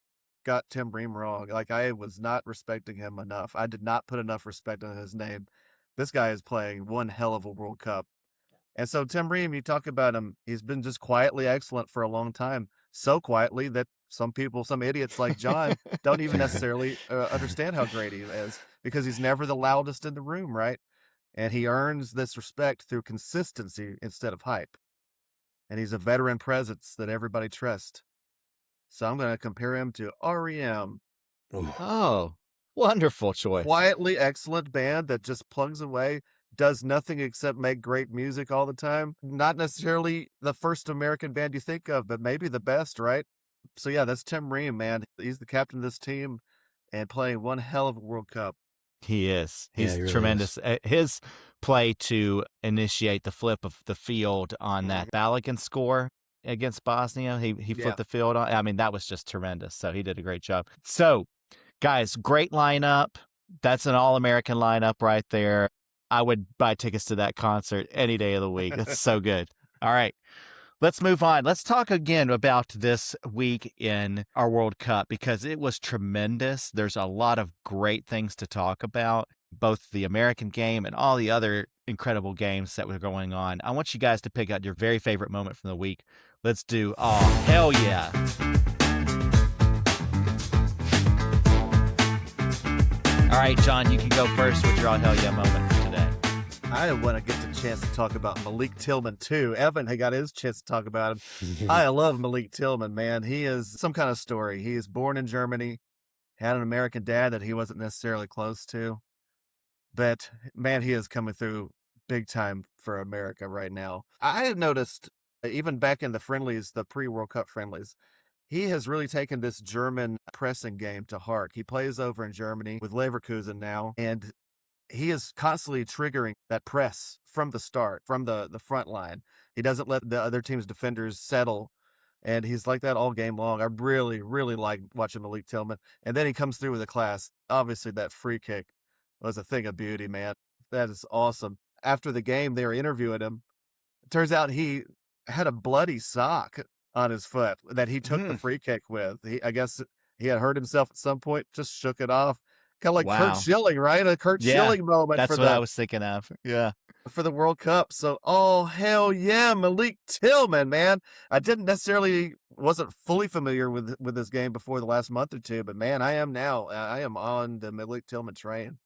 got Tim Ream wrong. Like, I was not respecting him enough. I did not put enough respect on his name. This guy is playing one hell of a World Cup. And so Tim Ream, you talk about him, he's been just quietly excellent for a long time. So quietly that some people, some idiots like John, don't even necessarily understand how great he is because he's never the loudest in the room, right? And he earns this respect through consistency instead of hype. And he's a veteran presence that everybody trusts. So I'm going to compare him to REM. Oh, wonderful choice. Quietly excellent band that just plugs away, does nothing except make great music all the time. Not necessarily the first American band you think of, but maybe the best, right? So yeah, that's Tim Ream, man. He's the captain of this team and playing one hell of a World Cup. He is. Yeah, He's he really tremendous. His play to initiate the flip of the field on that Balogun score against Bosnia, he Yeah. flipped the field on. I mean, that was just tremendous. So he did a great job. So, guys, great lineup. That's an all-American lineup right there. I would buy tickets to that concert any day of the week. It's so good. All right. Let's move on. Let's talk again about this week in our World Cup because it was tremendous. There's a lot of great things to talk about, both the American game and all the other incredible games that were going on. I want you guys to pick out your very favorite moment from the week. Let's do, oh, hell yeah. All right, John, you can go first with your all hell yeah moment for today. I want to get the chance to talk about Malik Tillman too. Evan had got his chance to talk about him. I love Malik Tillman, man. He is some kind of story. He is born in Germany, had an American dad that he wasn't necessarily close to. But man, he is coming through big time for America right now. I had noticed even back in the friendlies, the pre-World Cup friendlies, he has really taken this German pressing game to heart. He plays over in Germany with Leverkusen now, and he is constantly triggering that press from the start, from the front line. He doesn't let the other team's defenders settle, and he's like that all game long. I really, really like watching Malik Tillman. And then he comes through with a class. Obviously, that free kick was a thing of beauty, man. That is awesome. After the game, they were interviewing him. It turns out he had a bloody sock on his foot that he took the free kick with. I guess he had hurt himself at some point, just shook it off. Kind of like Wow. Kurt Schilling, right? A Kurt Yeah, Schilling moment That's for what I the was thinking of. Yeah. for the World Cup. So, oh hell yeah, Malik Tillman, man. I wasn't fully familiar with this game before the last month or two, but man, I am now. I am on the Malik Tillman train.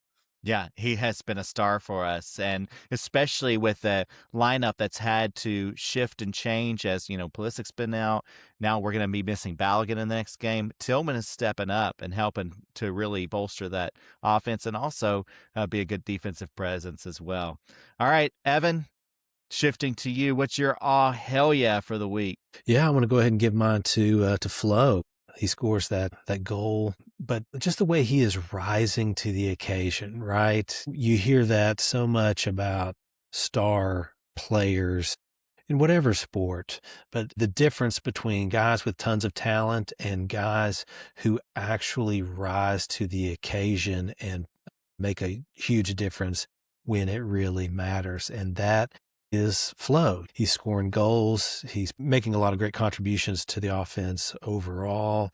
Yeah, he has been a star for us, and especially with the lineup that's had to shift and change as, Pulisic's been out. Now we're going to be missing Balogun in the next game. Tillman is stepping up and helping to really bolster that offense and also be a good defensive presence as well. All right, Evan, shifting to you, what's your hell yeah for the week? Yeah, I'm going to go ahead and give mine to Flo. He scores that goal, but just the way he is rising to the occasion, right? You hear that so much about star players in whatever sport, but the difference between guys with tons of talent and guys who actually rise to the occasion and make a huge difference when it really matters. And that is Flo. He's scoring goals. He's making a lot of great contributions to the offense overall.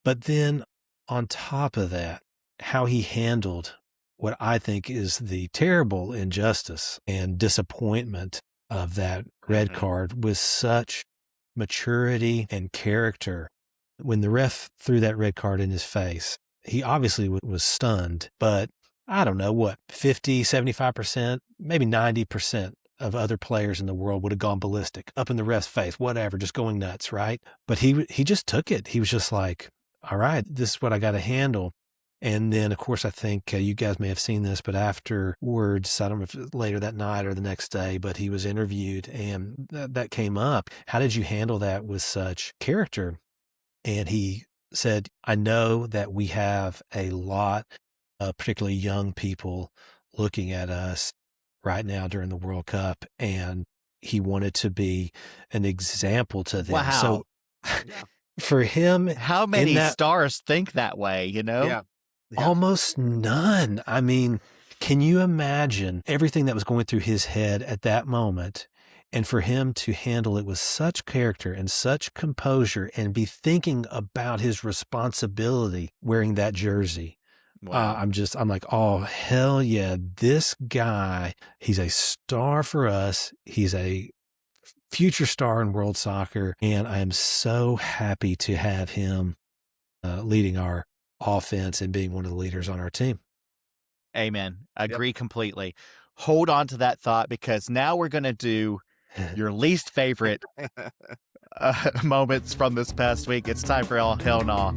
But then on top of that, how he handled what I think is the terrible injustice and disappointment of that red card with such maturity and character. When the ref threw that red card in his face, he obviously was stunned, but I don't know what, 50, 75%, maybe 90% of other players in the world would have gone ballistic, up in the ref's face, whatever, just going nuts, right? But he just took it. He was just like, all right, this is what I got to handle. And then, of course, I think you guys may have seen this, but afterwards, I don't know if it was later that night or the next day, but he was interviewed and that came up. How did you handle that with such character? And he said, I know that we have a lot of particularly young people looking at us right now during the World Cup, and he wanted to be an example to them. Wow. So Yeah. for him, How many stars think that way, you know? Yeah. almost none. I mean, can you imagine everything that was going through his head at that moment? And for him to handle it with such character and such composure and be thinking about his responsibility wearing that jersey. Wow. I'm like, oh, hell yeah. This guy, he's a star for us. He's a future star in world soccer. And I am so happy to have him leading our offense and being one of the leaders on our team. Amen. Agree completely. Hold on to that thought, because now we're going to do your least favorite moments from this past week. It's time for All Hell Nah.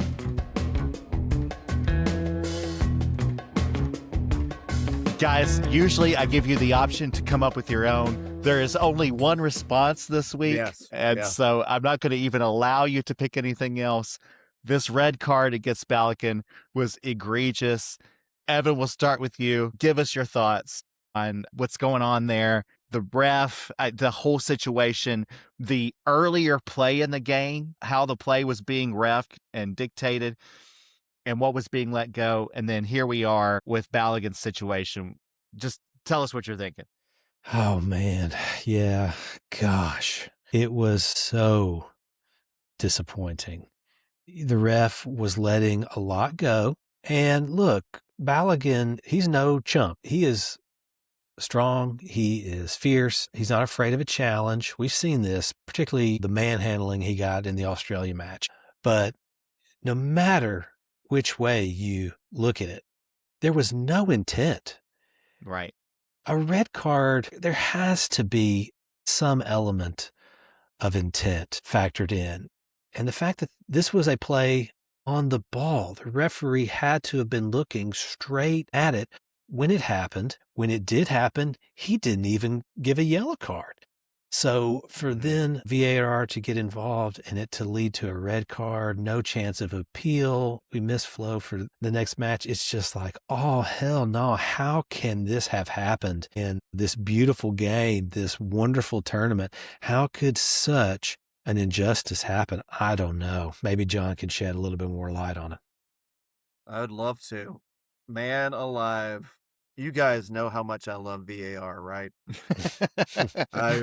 Guys, usually I give you the option to come up with your own. There is only one response this week. Yes. And Yeah. so I'm not going to even allow you to pick anything else. This red card against Balogun was egregious. Evan, we'll start with you. Give us your thoughts on what's going on there. The ref, the whole situation, the earlier play in the game, how the play was being refed and dictated, and what was being let go. And then here we are with Balogun's situation. Just tell us what you're thinking. Oh, man. Yeah. Gosh. It was so disappointing. The ref was letting a lot go. And look, Balogun, he's no chump. He is strong. He is fierce. He's not afraid of a challenge. We've seen this, particularly the manhandling he got in the Australia match. But no matter which way you look at it, there was no intent. Right. A red card, there has to be some element of intent factored in. And the fact that this was a play on the ball, the referee had to have been looking straight at it when it happened. When it did happen, he didn't even give a yellow card. So for then VAR to get involved and it to lead to a red card, no chance of appeal, we miss Flo for the next match. It's just like, oh, hell no. How can this have happened in this beautiful game, this wonderful tournament? How could such an injustice happen? I don't know. Maybe John can shed a little bit more light on it. I would love to. Man alive. You guys know how much I love VAR, right?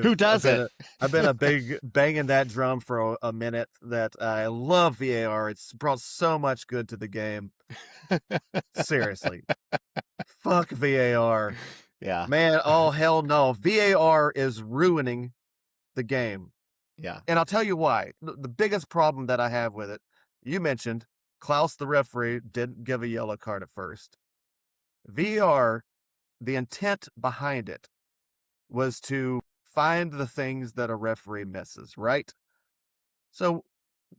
Who doesn't? I've been a big banging that drum for a minute that I love VAR. It's brought so much good to the game. Seriously. Fuck VAR. Yeah. Man, oh hell no. VAR is ruining the game. Yeah. And I'll tell you why. The biggest problem that I have with it, you mentioned Klaus, the referee, didn't give a yellow card at first. VAR, the intent behind it was to find the things that a referee misses, right? So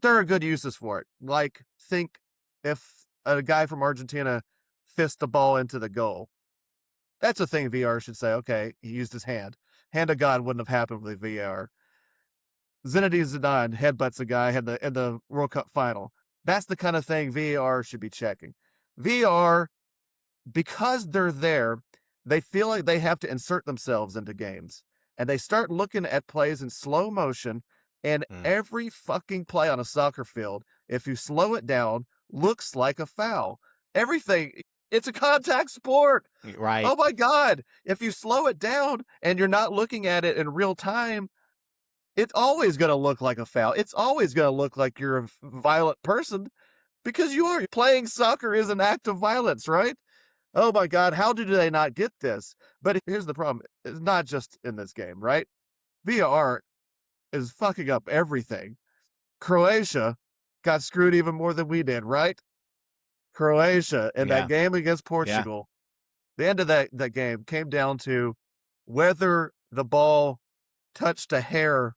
there are good uses for it. Like, think if a guy from Argentina fists the ball into the goal. That's a thing VAR should say, okay, he used his hand. hand of God wouldn't have happened with VAR. Zinedine Zidane headbutts a guy in the World Cup final. That's the kind of thing VAR should be checking. VAR, because they're there, they feel like they have to insert themselves into games. And they start looking at plays in slow motion, and every fucking play on a soccer field, if you slow it down, looks like a foul. Everything. It's a contact sport. Right. Oh my God. If you slow it down and you're not looking at it in real time, it's always going to look like a foul. It's always going to look like you're a violent person because you are. Playing soccer is an act of violence, right? Oh my God, how do they not get this? But here's the problem. It's not just in this game, right? VAR is fucking up everything. Croatia got screwed even more than we did, right? Croatia in that game against Portugal. The end of that game came down to whether the ball touched a hair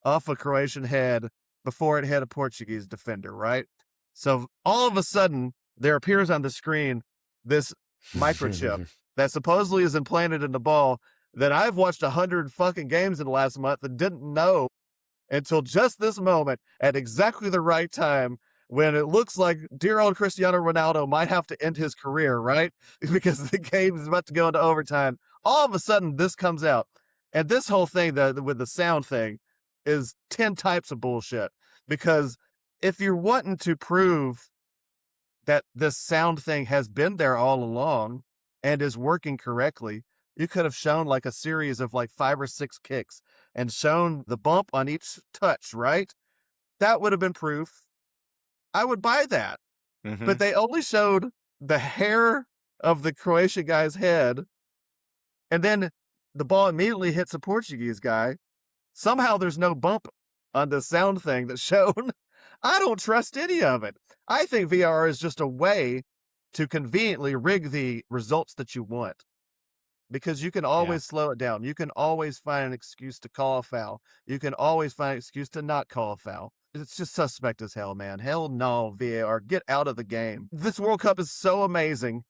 off a Croatian head before it hit a Portuguese defender, right? So all of a sudden, there appears on the screen this microchip that supposedly is implanted in the ball that I've watched 100 fucking games in the last month and didn't know until just this moment at exactly the right time when it looks like dear old Cristiano Ronaldo might have to end his career, right? Because the game is about to go into overtime. All of a sudden, this comes out. And this whole thing with the sound thing is 10 types of bullshit. Because if you're wanting to prove that this sound thing has been there all along and is working correctly, you could have shown like a series of like 5 or 6 kicks and shown the bump on each touch, right? That would have been proof. I would buy that. But they only showed the hair of the Croatian guy's head, and then the ball immediately hits a Portuguese guy. Somehow there's no bump on the sound thing that's shown. I don't trust any of it. I think VR is just a way to conveniently rig the results that you want. Because you can always slow it down. You can always find an excuse to call a foul. You can always find an excuse to not call a foul. It's just suspect as hell, man. Hell no, VAR. Get out of the game. This World Cup is so amazing,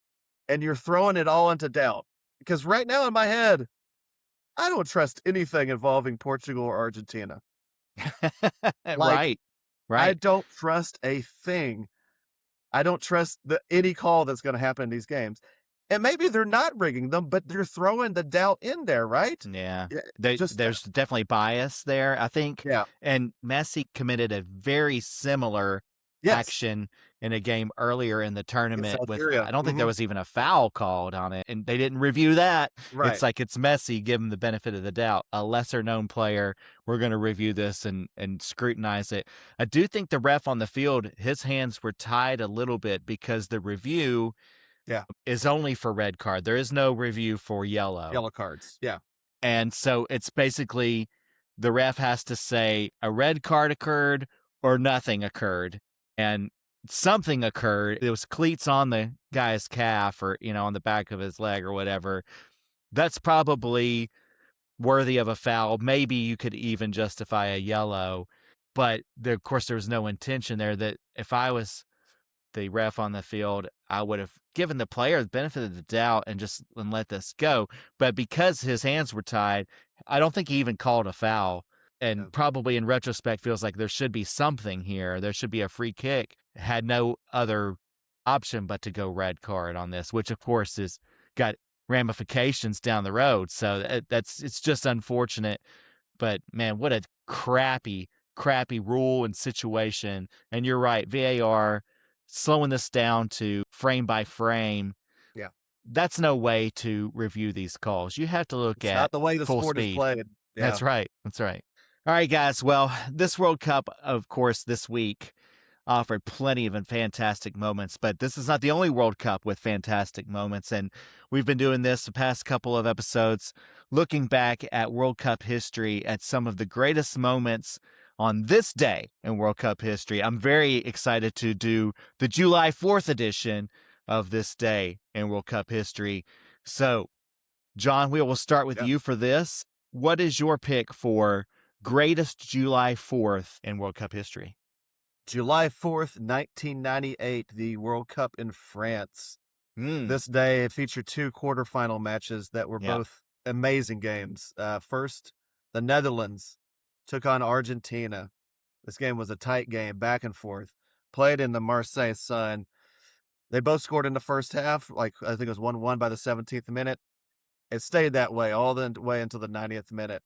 and you're throwing it all into doubt. Because right now in my head, I don't trust anything involving Portugal or Argentina. Right. I don't trust a thing. I don't trust any call that's going to happen in these games. And maybe they're not rigging them, but they're throwing the doubt in there, right? Yeah. There's definitely bias there, I think. Yeah. And Messi committed a very similar action in a game earlier in the tournament with, I don't think there was even a foul called on it, and they didn't review that. Right. It's like, it's Messi, give him the benefit of the doubt. A lesser known player, we're going to review this and scrutinize it. I do think the ref on the field, his hands were tied a little bit because the review is only for red card. There is no review for yellow cards. Yeah. And so it's basically the ref has to say a red card occurred or nothing occurred. And something occurred. It was cleats on the guy's calf or, on the back of his leg or whatever. That's probably worthy of a foul. Maybe you could even justify a yellow. But of course, there was no intention there. That if I was the ref on the field, I would have given the player the benefit of the doubt and let this go. But because his hands were tied, I don't think he even called a foul. And probably in retrospect feels like there should be something here. There should be a free kick. Had no other option but to go red card on this, which of course is got ramifications down the road. So it's just unfortunate. But man, what a crappy rule and situation. And you're right, VAR slowing this down to frame by frame. Yeah. That's no way to review these calls. You have to look at not the way the full sport speed. is played. Yeah. That's right. All right, guys. Well, this World Cup, of course, this week offered plenty of fantastic moments, but this is not the only World Cup with fantastic moments. And we've been doing this the past couple of episodes, looking back at World Cup history at some of the greatest moments on this day in World Cup history. I'm very excited to do the July 4th edition of this day in World Cup history. So, John, we will start with you for this. What is your pick for greatest July 4th in World Cup history? July 4th, 1998, the World Cup in France. This day it featured 2 quarterfinal matches that were both amazing games. First, the Netherlands took on Argentina. This game was a tight game, back and forth. Played in the Marseille sun. They both scored in the first half. Like, I think it was 1-1 by the 17th minute. It stayed that way all the way until the 90th minute.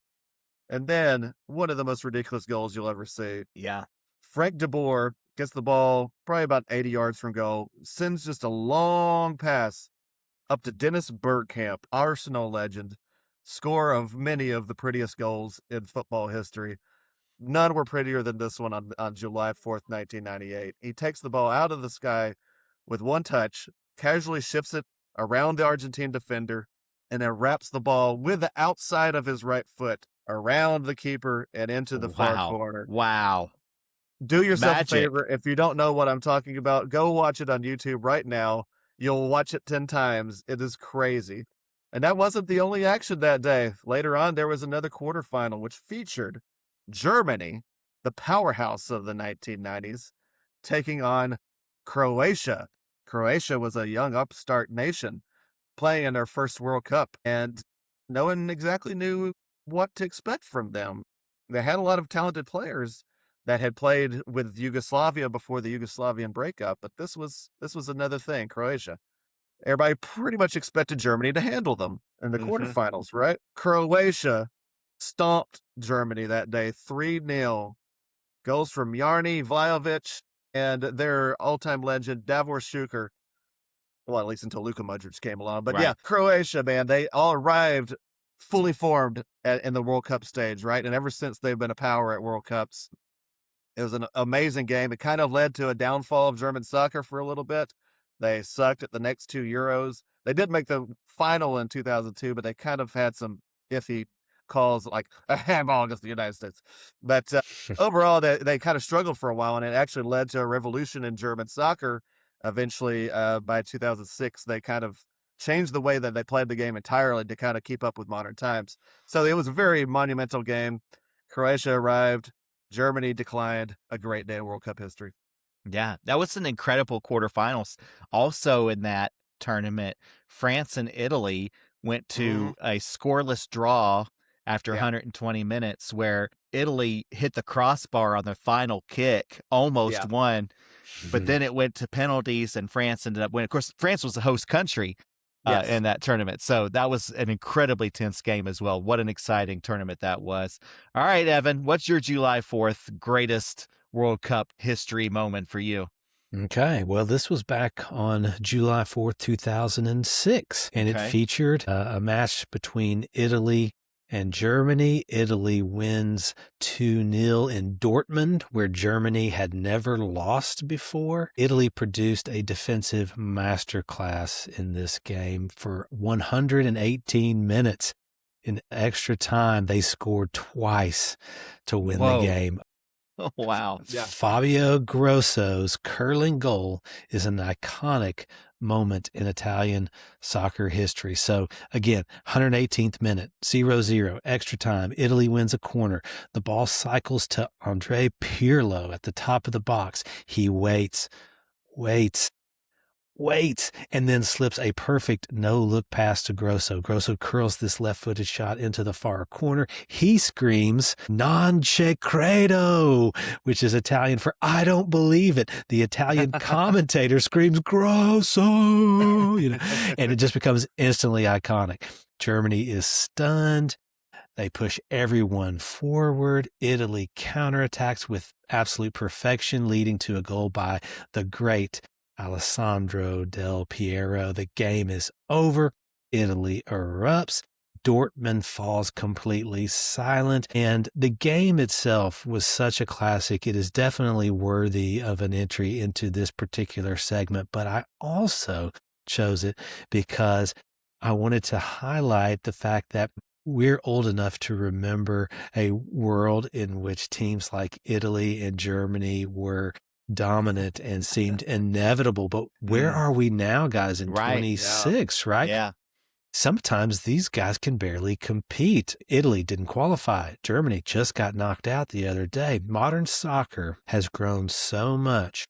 And then one of the most ridiculous goals you'll ever see. Yeah. Frank de Boer gets the ball probably about 80 yards from goal, sends just a long pass up to Dennis Bergkamp, Arsenal legend, scorer of many of the prettiest goals in football history. None were prettier than this one on July 4th, 1998. He takes the ball out of the sky with one touch, casually shifts it around the Argentine defender, and then wraps the ball with the outside of his right foot around the keeper and into the far corner. Wow. Do yourself Magic. a favor. If you don't know what I'm talking about, go watch it on YouTube right now. You'll watch it 10 times. It is crazy. And that wasn't the only action that day. Later on, there was another quarterfinal, which featured Germany, the powerhouse of the 1990s, taking on Croatia. Croatia was a young upstart nation playing in their first World Cup, and no one exactly knew what to expect from them. They had a lot of talented players that had played with Yugoslavia before the Yugoslavian breakup, but this was another thing, Croatia. Everybody pretty much expected Germany to handle them in the quarterfinals, right? Croatia stomped Germany that day 3-0. Goals from Jarni Vlahovic and their all-time legend, Davor Šuker. Well, at least until Luka Modric came along. But yeah, Croatia, man, they all arrived fully formed in the World Cup stage, right? And ever since they've been a power at World Cups. It was an amazing game. It kind of led to a downfall of German soccer for a little bit. They sucked at the next 2 Euros. They did make the final in 2002, but they kind of had some iffy calls, like a handball against the United States. But overall, they kind of struggled for a while, and it actually led to a revolution in German soccer. Eventually, by 2006, they kind of changed the way that they played the game entirely to kind of keep up with modern times. So it was a very monumental game. Croatia arrived. Germany declined. A great day in World Cup history. Yeah, that was an incredible quarterfinals. Also in that tournament, France and Italy went to a scoreless draw after 120 minutes, where Italy hit the crossbar on the final kick, almost won, but then it went to penalties and France ended up winning. Of course, France was the host country in that tournament. So that was an incredibly tense game as well. What an exciting tournament that was. All right, Evan, what's your July 4th greatest World Cup history moment for you? Okay, well, this was back on July 4th, 2006, and it featured a match between Italy and Germany. Italy wins 2-0 in Dortmund, where Germany had never lost before. Italy produced a defensive masterclass in this game for 118 minutes. In extra time, they scored twice to win the game. Oh, wow. Fabio Grosso's curling goal is an iconic moment in Italian soccer history. So again, 118th minute, 0-0, extra time. Italy wins a corner. The ball cycles to Andrea Pirlo at the top of the box. He waits, and then slips a perfect no-look pass to Grosso. Grosso curls this left-footed shot into the far corner. He screams, "Non ci credo," which is Italian for "I don't believe it." The Italian commentator screams, "Grosso," and it just becomes instantly iconic. Germany is stunned. They push everyone forward. Italy counterattacks with absolute perfection, leading to a goal by the great Alessandro Del Piero. The game is over. Italy erupts. Dortmund falls completely silent. And the game itself was such a classic. It is definitely worthy of an entry into this particular segment. But I also chose it because I wanted to highlight the fact that we're old enough to remember a world in which teams like Italy and Germany were dominant and seemed inevitable. But where are we now, guys, in 26, right? Yeah. Sometimes these guys can barely compete. Italy didn't qualify. Germany just got knocked out the other day. Modern soccer has grown so much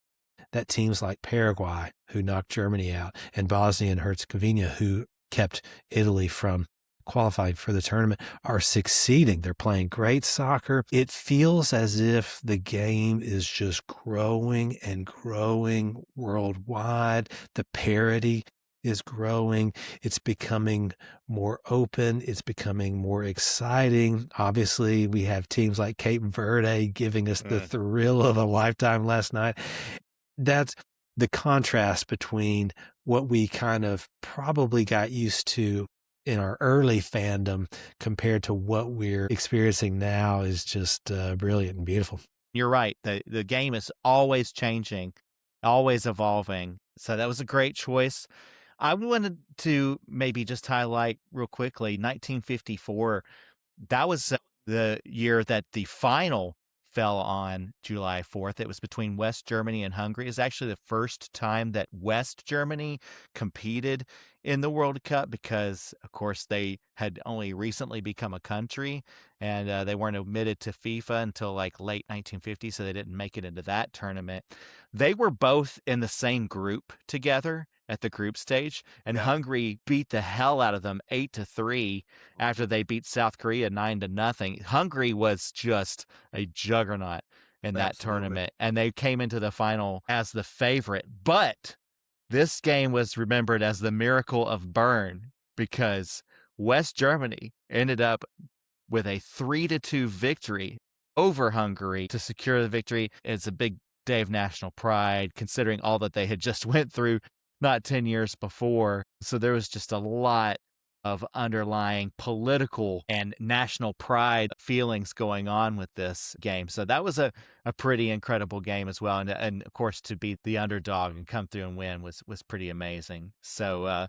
that teams like Paraguay, who knocked Germany out, and Bosnia and Herzegovina, who kept Italy from qualified for the tournament are succeeding. They're playing great soccer. It feels as if the game is just growing and growing worldwide. The parity is growing. It's becoming more open. It's becoming more exciting. Obviously, we have teams like Cape Verde giving us the thrill of a lifetime last night. That's the contrast between what we kind of probably got used to in our early fandom compared to what we're experiencing now is just brilliant and beautiful. You're right. The game is always changing, always evolving. So that was a great choice. I wanted to maybe just highlight real quickly 1954. That was the year that the final fell on July 4th. It was between West Germany and Hungary. It's actually the first time that West Germany competed in the World Cup because, of course, they had only recently become a country and they weren't admitted to FIFA until like late 1950, so they didn't make it into that tournament. They were both in the same group together at the group stage, and Hungary beat the hell out of them 8-3 after they beat South Korea 9-0. Hungary was just a juggernaut in that tournament, and they came into the final as the favorite. But this game was remembered as the miracle of Bern because West Germany ended up with a 3-2 victory over Hungary to secure the victory. It's a big day of national pride, considering all that they had just went through not 10 years before. So there was just a lot of underlying political and national pride feelings going on with this game. So that was a pretty incredible game as well. And of course, to beat the underdog and come through and win was pretty amazing. So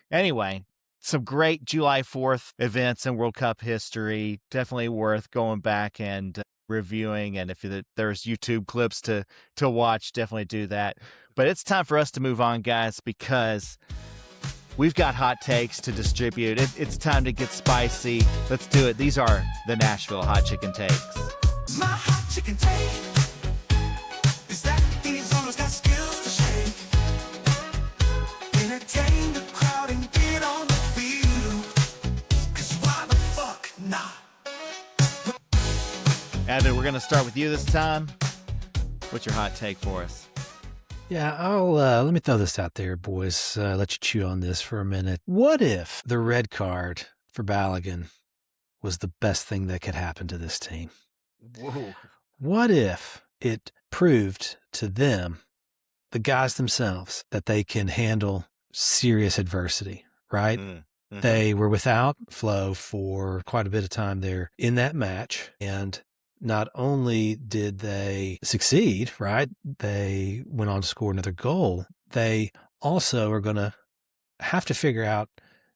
anyway, some great July 4th events in World Cup history. Definitely worth going back and reviewing. And if there's YouTube clips to watch, definitely do that. But it's time for us to move on, guys, because we've got hot takes to distribute. It's time to get spicy. Let's do it. These are the Nashville Hot Chicken Takes. My hot chicken take is that these owners got skills to shake. Entertain the crowd and get on the field. 'Cause why the fuck not? Evan, we're going to start with you this time. What's your hot take for us? Yeah, I'll let me throw this out there, boys. Let you chew on this for a minute. What if the red card for Balogun was the best thing that could happen to this team? Whoa. What if it proved to them, the guys themselves, that they can handle serious adversity, right? Mm-hmm. They were without Flo for quite a bit of time there in that match, and not only did they succeed, right? They went on to score another goal. They also are going to have to figure out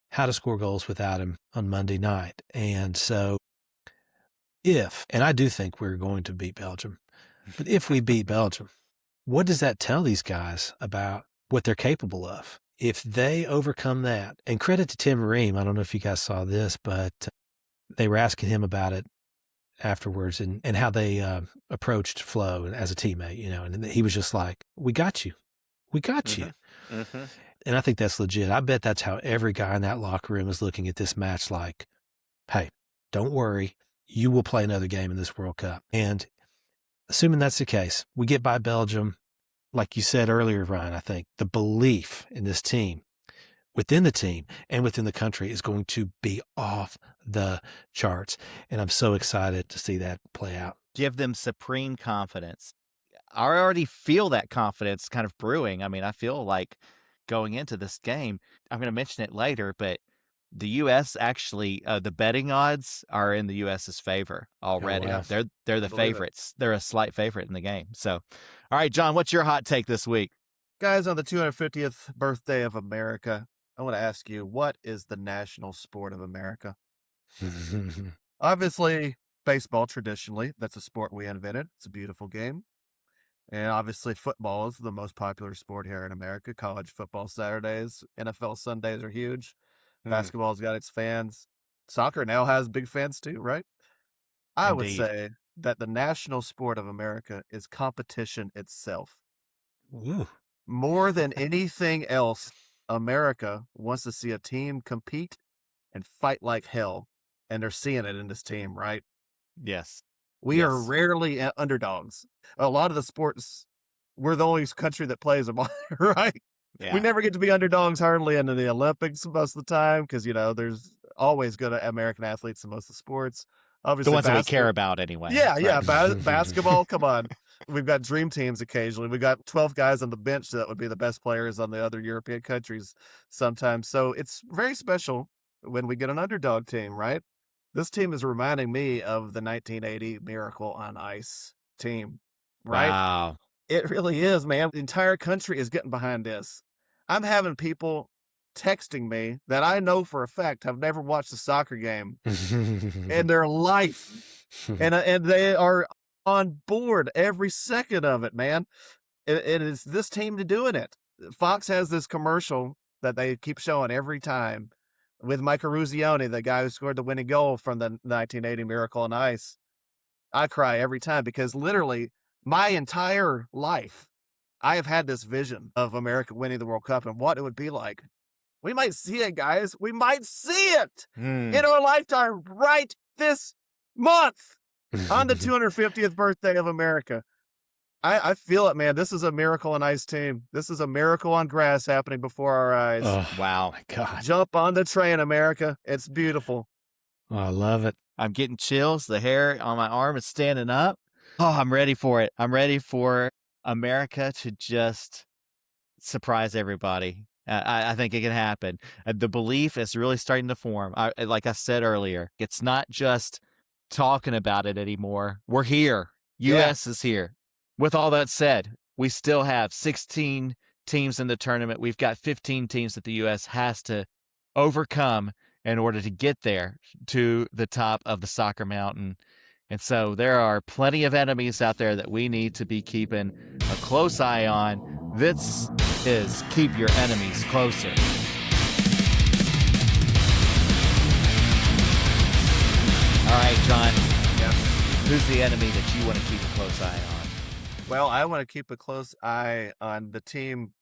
how to score goals without him on Monday night. And so and I do think we're going to beat Belgium, but if we beat Belgium, what does that tell these guys about what they're capable of? If they overcome that, and credit to Tim Ream, I don't know if you guys saw this, but they were asking him about it afterwards and how they approached Flo as a teammate, and he was just like, we got you. We got you. Mm-hmm. And I think that's legit. I bet that's how every guy in that locker room is looking at this match like, hey, don't worry. You will play another game in this World Cup. And assuming that's the case, we get by Belgium. Like you said earlier, Ryan, I think the belief in this team, within the team and within the country, is going to be off the charts. And I'm so excited to see that play out. Give them supreme confidence. I already feel that confidence kind of brewing. I mean, I feel like going into this game, I'm going to mention it later, but the U.S. actually, the betting odds are in the U.S.'s favor already. wow. They're the favorites. They're a slight favorite in the game. So, all right, John, what's your hot take this week? Guys, on the 250th birthday of America, I want to ask you, what is the national sport of America? Obviously, baseball traditionally. That's a sport we invented. It's a beautiful game. And obviously, football is the most popular sport here in America. College football Saturdays, NFL Sundays are huge. Basketball's got its fans. Soccer now has big fans too, right? I would Indeed. say that the national sport of America is competition itself. Ooh. More than anything else, America wants to see a team compete and fight like hell. And they're seeing it in this team, right? Yes. We are Yes. rarely underdogs. A lot of the sports, we're the only country that plays them, right? We Yeah. never get to be underdogs hardly in the Olympics most of the time because, there's always good American athletes in most of the sports. The Obviously, ones that we care about anyway. Yeah, Right. basketball, come on. We've got dream teams occasionally. We've got 12 guys on the bench that would be the best players on the other European countries sometimes. So it's very special when we get an underdog team, right? This team is reminding me of the 1980 Miracle on Ice team, right? Wow. It really is, man. The entire country is getting behind this. I'm having people texting me that I know for a fact have never watched a soccer game in their life. And they are on board every second of it, man. It is this team doing it. Fox has this commercial that they keep showing every time with Michael Ruzioni, the guy who scored the winning goal from the 1980 Miracle on Ice. I cry every time because literally my entire life, I have had this vision of America winning the World Cup and what it would be like. We might see it, guys. We might see it in our lifetime right this month on the 250th birthday of America. I feel it, man. This is a Miracle on Ice team. This is a miracle on grass happening before our eyes. Oh, Wow. my God. Jump on the train, America. It's beautiful. Oh, I love it. I'm getting chills. The hair on my arm is standing up. Oh, I'm ready for it. I'm ready for America to just surprise everybody. I think it can happen. The belief is really starting to form. Like I said earlier, it's not just talking about it anymore. We're here. U.S. is here. With all that said, we still have 16 teams in the tournament. We've got 15 teams that the U.S. has to overcome in order to get there to the top of the soccer mountain. And so there are plenty of enemies out there that we need to be keeping a close eye on. This is Keep Your Enemies Closer. All right, John. Yeah. Who's the enemy that you want to keep a close eye on? Well, I want to keep a close eye on the team.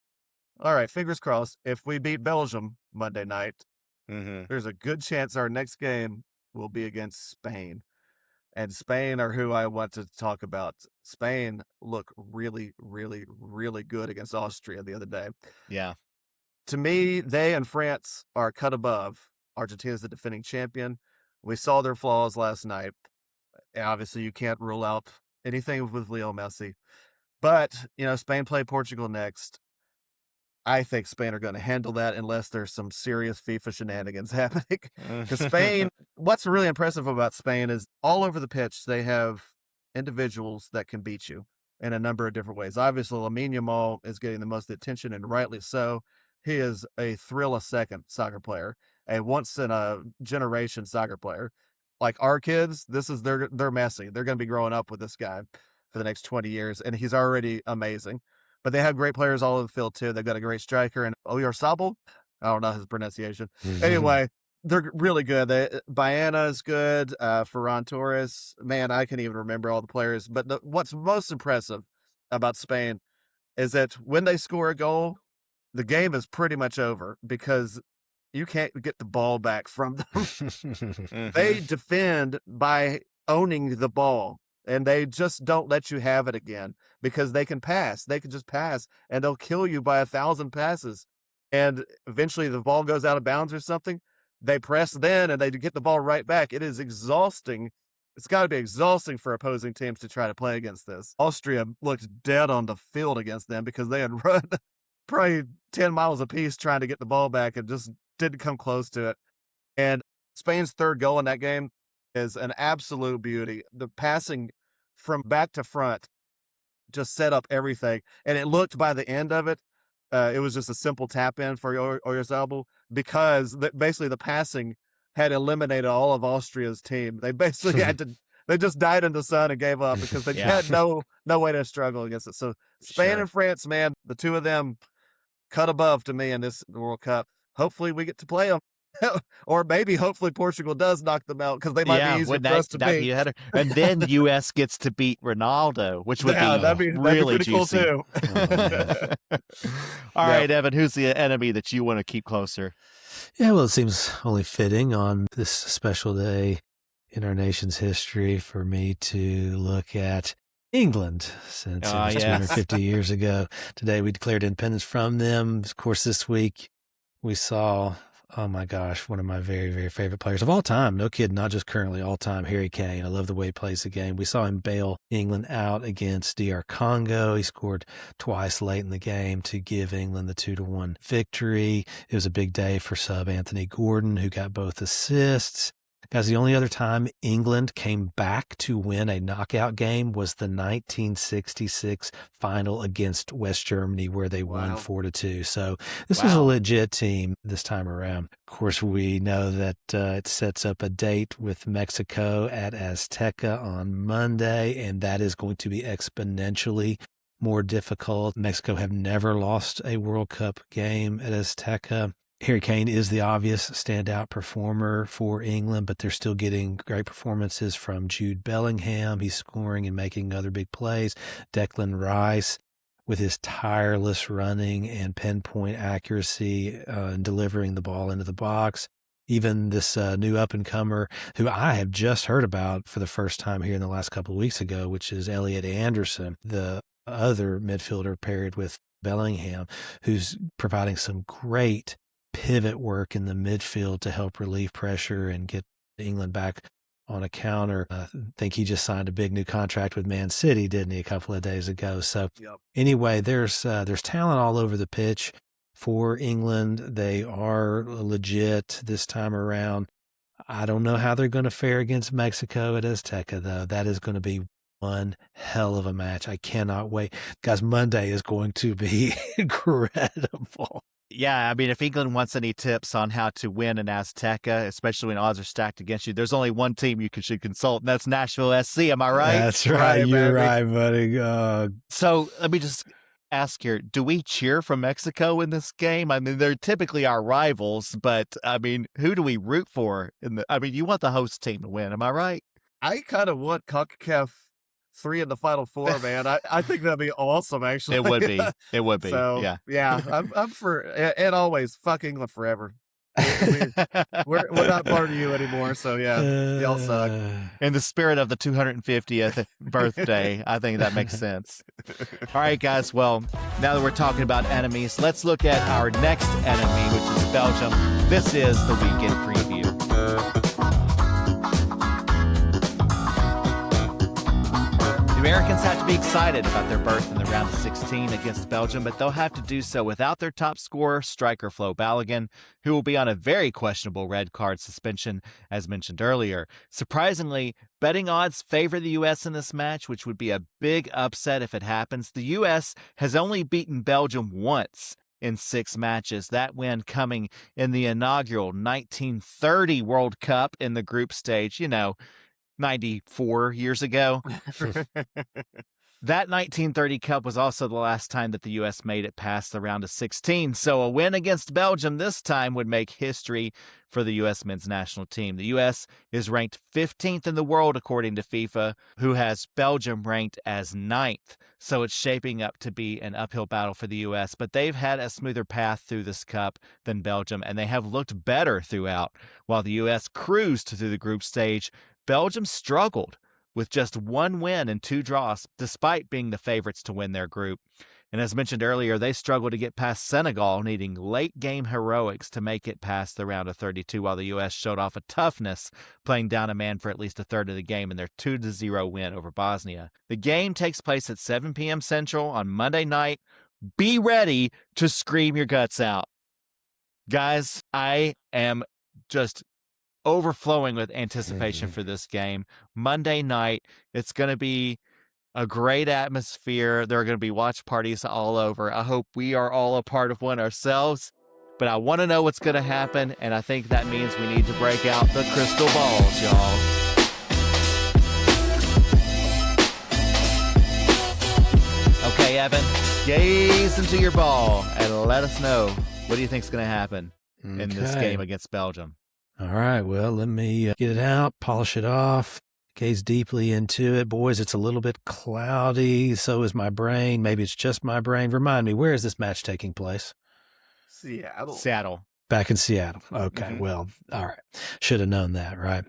All right, fingers crossed. If we beat Belgium Monday night, there's a good chance our next game will be against Spain. And Spain are who I want to talk about. Spain looked really, really, really good against Austria the other day. Yeah. To me, they and France are cut above. Argentina's the defending champion. We saw their flaws last night. Obviously, you can't rule out anything with Leo Messi. But, Spain play Portugal next. I think Spain are going to handle that unless there's some serious FIFA shenanigans happening. Because Spain, what's really impressive about Spain is all over the pitch, they have individuals that can beat you in a number of different ways. Obviously, Lamine Yamal is getting the most attention, and rightly so. He is a thrill-a-second soccer player, a once-in-a-generation soccer player. Like our kids, they're Messi. They're going to be growing up with this guy for the next 20 years, and he's already amazing. But they have great players all over the field, too. They've got a great striker, and Oyarzabal, I don't know his pronunciation. Anyway, they're really good. Baena is good. Ferran Torres, man, I can't even remember all the players. But what's most impressive about Spain is that when they score a goal, the game is pretty much over because you can't get the ball back from them. They defend by owning the ball. And they just don't let you have it again because they can pass. They can just pass, and they'll kill you by 1,000 passes. And eventually the ball goes out of bounds or something. They press then, and they get the ball right back. It is exhausting. It's got to be exhausting for opposing teams to try to play against this. Austria looked dead on the field against them because they had run probably 10 miles apiece trying to get the ball back and just didn't come close to it. And Spain's third goal in that game is an absolute beauty. The passing from back to front just set up everything. And it looked by the end of it, it was just a simple tap in for Oyarzabal because basically the passing had eliminated all of Austria's team. They basically they just died in the sun and gave up because they had no way to struggle against it. So Spain and France, man, the two of them cut above to me in this World Cup. Hopefully we get to play them. Or maybe, hopefully, Portugal does knock them out because they might be easier wouldn't for us to that be beat. a header? And then U.S. gets to beat Ronaldo, which would Yeah, be that'd be really pretty cool juicy. too. Oh, man. All Yep. right, Evan, who's the enemy that you want to keep closer? Yeah, well, it seems only fitting on this special day in our nation's history for me to look at England, since it was 250 years ago. Today we declared independence from them. Of course, this week we saw, oh my gosh, one of my very, very favorite players of all time. No kidding, not just currently, all time, Harry Kane. I love the way he plays the game. We saw him bail England out against DR Congo. He scored twice late in the game to give England the 2-1 victory. It was a big day for sub Anthony Gordon, who got both assists. Guys, the only other time England came back to win a knockout game was the 1966 final against West Germany, where they won 4-2. So this is a legit team this time around. Of course, we know that it sets up a date with Mexico at Azteca on Monday, and that is going to be exponentially more difficult. Mexico have never lost a World Cup game at Azteca. Harry Kane is the obvious standout performer for England, but they're still getting great performances from Jude Bellingham. He's scoring and making other big plays. Declan Rice, with his tireless running and pinpoint accuracy, and delivering the ball into the box. Even this new up-and-comer, who I have just heard about for the first time here in the last couple of weeks ago, which is Elliot Anderson, the other midfielder paired with Bellingham, who's providing some great pivot work in the midfield to help relieve pressure and get England back on a counter. I think he just signed a big new contract with Man City, didn't he, a couple of days ago? So anyway, there's talent all over the pitch for England. They are legit this time around. I don't know how they're going to fare against Mexico at Azteca, though. That is going to be one hell of a match. I cannot wait. Guys, Monday is going to be incredible. Yeah, I mean, if England wants any tips on how to win in Azteca, especially when odds are stacked against you, there's only one team you should consult, and that's Nashville SC. Am I right? That's right. You're right, buddy. So let me just ask here, do we cheer for Mexico in this game? I mean, they're typically our rivals, but I mean, who do we root for? You want the host team to win. Am I right? I kind of want CONCACAF 3 in the Final Four, man. I think that'd be awesome, actually. It would be. It would be. So, yeah. I'm for, and always, fuck England forever. We're not part of you anymore, so y'all suck. In the spirit of the 250th birthday, I think that makes sense. All right, guys. Well, now that we're talking about enemies, let's look at our next enemy, which is Belgium. This is the weekend preview. The Americans have to be excited about their berth in the round of 16 against Belgium, but they'll have to do so without their top scorer, striker Flo Balogun, who will be on a very questionable red card suspension, as mentioned earlier. Surprisingly, betting odds favor the U.S. in this match, which would be a big upset if it happens. The U.S. has only beaten Belgium once in 6 matches, that win coming in the inaugural 1930 World Cup in the group stage, 94 years ago. That 1930 Cup was also the last time that the U.S. made it past the round of 16, so a win against Belgium this time would make history for the U.S. men's national team. The U.S. is ranked 15th in the world according to FIFA, who has Belgium ranked as 9th, so it's shaping up to be an uphill battle for the U.S., but they've had a smoother path through this Cup than Belgium, and they have looked better throughout. While the U.S. cruised through the group stage, Belgium struggled with just 1 win and 2 draws, despite being the favorites to win their group. And as mentioned earlier, they struggled to get past Senegal, needing late-game heroics to make it past the round of 32, while the U.S. showed off a toughness, playing down a man for at least a third of the game in their 2-0 win over Bosnia. The game takes place at 7 p.m. Central on Monday night. Be ready to scream your guts out. Guys, I am just overflowing with anticipation for this game. Monday night, it's going to be a great atmosphere. There are going to be watch parties all over. I hope we are all a part of one ourselves, but I want to know what's going to happen, and I think that means we need to break out the crystal balls, y'all. Okay, Evan, gaze into your ball and let us know, what do you think's going to happen? in this game against Belgium. All right. Well, let me get it out, polish it off, gaze deeply into it. Boys, it's a little bit cloudy. So is my brain. Maybe it's just my brain. Remind me, where is this match taking place? Seattle. Back in Seattle. Okay. Well, all right. Should have known that, right?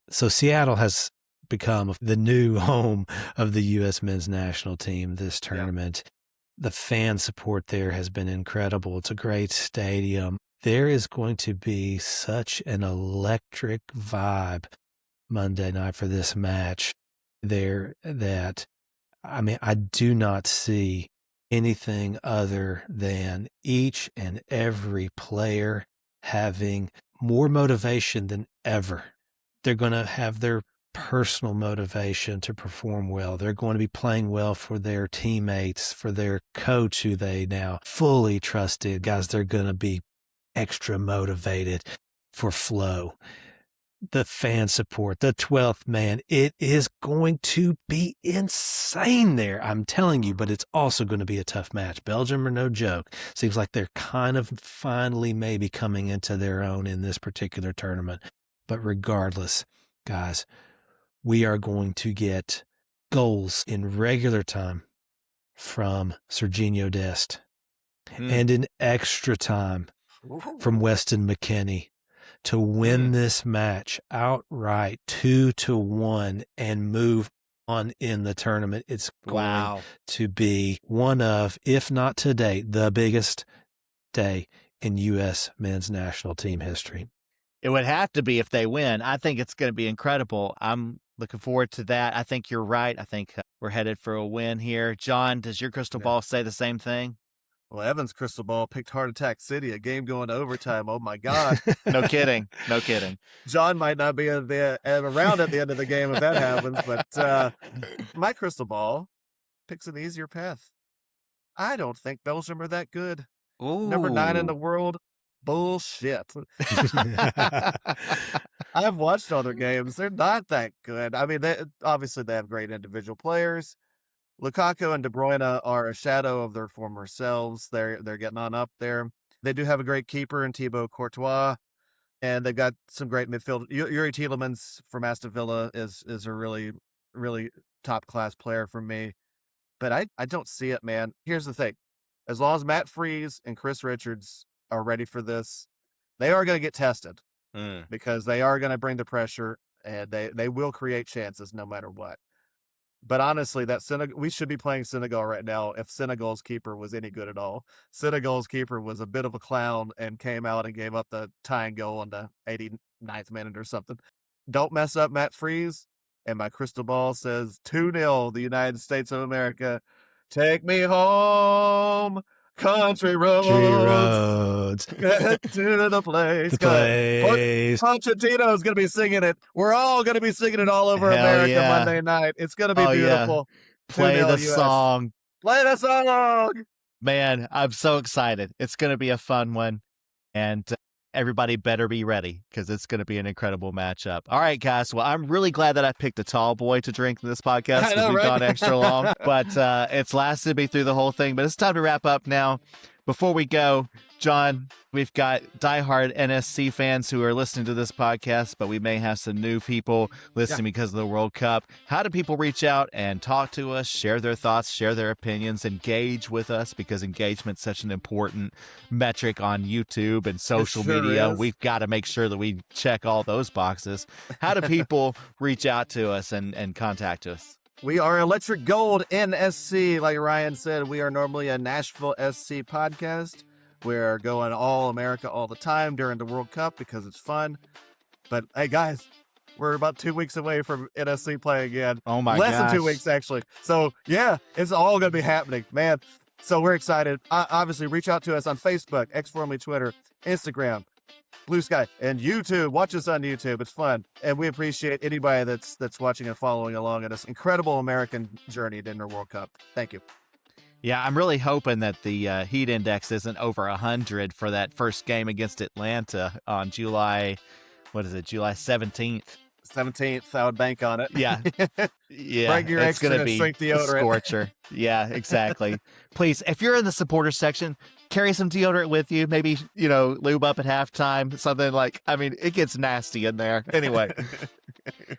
So Seattle has become the new home of the U.S. men's national team this tournament. The fan support there has been incredible. It's a great stadium. There is going to be such an electric vibe Monday night for this match there that, I mean, I do not see anything other than each and every player having more motivation than ever. They're going to have their personal motivation to perform well. They're going to be playing well for their teammates, for their coach, who they now fully trusted. Guys, they're going to be extra motivated for flow. The fan support, the 12th man, it is going to be insane there. I'm telling you, but it's also going to be a tough match. Belgium are no joke. Seems like they're kind of finally maybe coming into their own in this particular tournament. But regardless, guys, we are going to get goals in regular time from Serginho Dest and in extra time from Weston McKennie to win this match outright 2-1 and move on in the tournament. It's going to be one of, if not to date, the biggest day in U.S. men's national team history. It would have to be if they win. I think it's going to be incredible. I'm looking forward to that. I think you're right. I think we're headed for a win here. John, does your crystal ball say the same thing? Well, Evan's crystal ball picked Heart Attack City, a game going to overtime. Oh, my God. No kidding. No kidding. John might not be around at the end of the game if that happens, but my crystal ball picks an easier path. I don't think Belgium are that good. Ooh. Number 9 in the world. Bullshit. I've watched all their games. They're not that good. I mean, obviously they have great individual players. Lukaku and De Bruyne are a shadow of their former selves. They're getting on up there. They do have a great keeper in Thibaut Courtois, and they've got some great midfield. Yuri Tielemans from Aston Villa is a really, really top-class player for me. But I don't see it, man. Here's the thing. As long as Matt Freese and Chris Richards are ready for this, they are going to get tested because they are going to bring the pressure, and they will create chances no matter what. But honestly, we should be playing Senegal right now if Senegal's keeper was any good at all. Senegal's keeper was a bit of a clown and came out and gave up the tying goal in the 89th minute or something. Don't mess up Matt Freese. And my crystal ball says 2-0 the United States of America. Take me home, country roads. Get to the place. Pochettino's going to be singing it. We're all going to be singing it all over America Monday night. It's going to be beautiful. Play the song. Play the song. Man, I'm so excited. It's going to be a fun one. And everybody better be ready because it's going to be an incredible matchup. All right, guys. Well, I'm really glad that I picked a tall boy to drink in this podcast because we've gone extra long. But it's lasted me through the whole thing. But it's time to wrap up now. Before we go, John, we've got diehard NSC fans who are listening to this podcast, but we may have some new people listening because of the World Cup. How do people reach out and talk to us, share their thoughts, share their opinions, engage with us? Because engagement's such an important metric on YouTube and social media. We've got to make sure that we check all those boxes. How do people reach out to us and contact us? We are Electric Gold NSC. Like Ryan said, we are normally a Nashville SC podcast. We're going all America all the time during the World Cup because it's fun. But hey, guys, we're about 2 weeks away from NSC play again. Oh my Less gosh. than 2 weeks, actually. So yeah, it's all going to be happening, man. So we're excited. Obviously, reach out to us on Facebook, formerly Twitter, Instagram, Blue Sky, and YouTube. Watch us on YouTube. It's fun. And we appreciate anybody that's watching and following along in this incredible American journey in the World Cup. Thank you. Yeah, I'm really hoping that the heat index isn't over 100 for that first game against Atlanta on July 17th? 17th, I would bank on it. Yeah. Yeah. Bring your it's extra going to be strength a deodorant. scorcher. Yeah, exactly. Please, if you're in the supporter section, carry some deodorant with you. Maybe, lube up at halftime. Something like, it gets nasty in there. Anyway.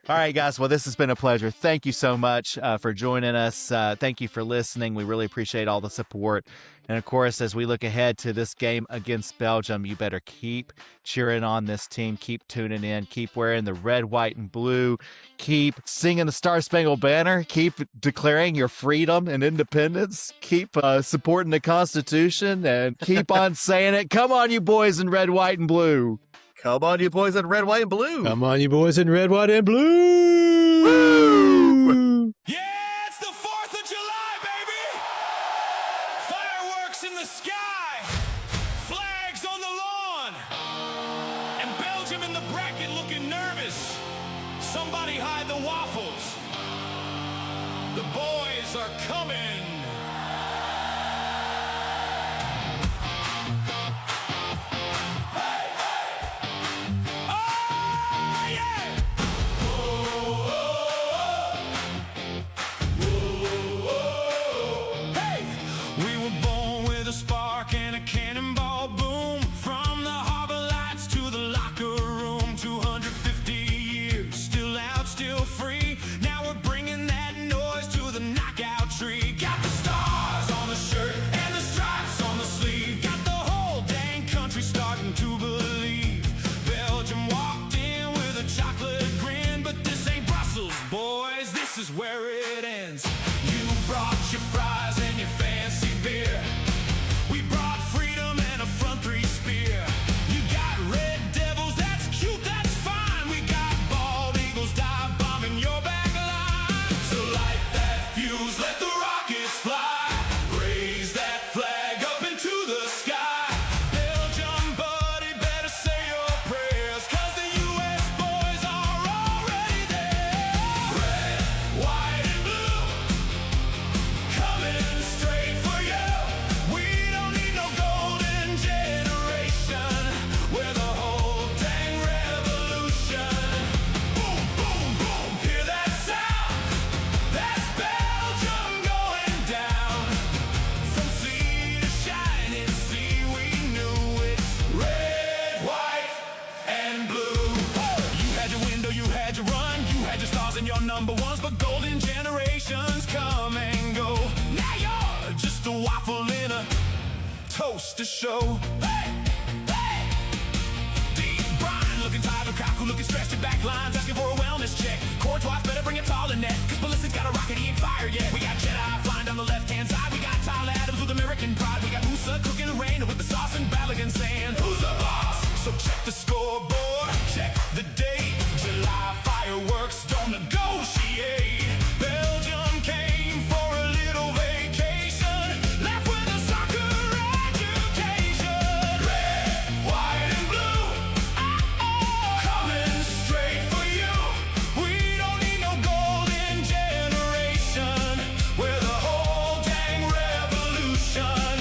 All right, guys. Well, this has been a pleasure. Thank you so much for joining us. Thank you for listening. We really appreciate all the support. And of course, as we look ahead to this game against Belgium, you better keep cheering on this team. Keep tuning in. Keep wearing the red, white, and blue. Keep singing the Star Spangled Banner. Keep declaring your freedom and independence. Keep supporting the Constitution and keep on saying it. Come on, you boys in red, white, and blue. Come on, you boys in red, white, and blue. Come on, you boys in red, white, and blue. Woo! Yeah, it's the 4th of July, baby! Fireworks in the sky, flags on the lawn, and Belgium in the bracket looking nervous. Somebody hide the waffles. The boys are coming. This is where it ends. You brought your fries and your fancy beer. We brought freedom and a front three spear. You got red devils, that's cute, that's fine. We got bald eagles dive bombing your back line. So light that fuse, let the rockets fly. Raise that flag up into the sky. Belgium, buddy, better say your prayers, 'cause the U.S. boys are already there. Red, white, and blue, coming straight for you. We don't need no golden generation. We're the whole dang revolution. Boom, boom, boom, hear that sound? That's Belgium going down. From sea to shining sea, we knew it's red, white, and blue. You had your window, you had your run, you had your stars and your number ones, but golden generations come and go. Now you're just a waffle in a toaster show. Hey, hey. Deep brine, looking tired of Kaku, looking stretched your back lines, asking for a wellness check. Courtois better bring it tall in net, 'cause Ballistic's got a rocket, he ain't fired yet. We got Jedi flying down the left-hand side, we got Tyler Adams with American pride, we got Musa cooking the rain with the sauce and Balogun saying, who's the boss? So check the scoreboard, check the date. July fireworks, don't negotiate. Belgium came for a little vacation, left with a soccer education. Red, white, and blue, coming straight for you. We don't need no golden generation. We're the whole dang revolution.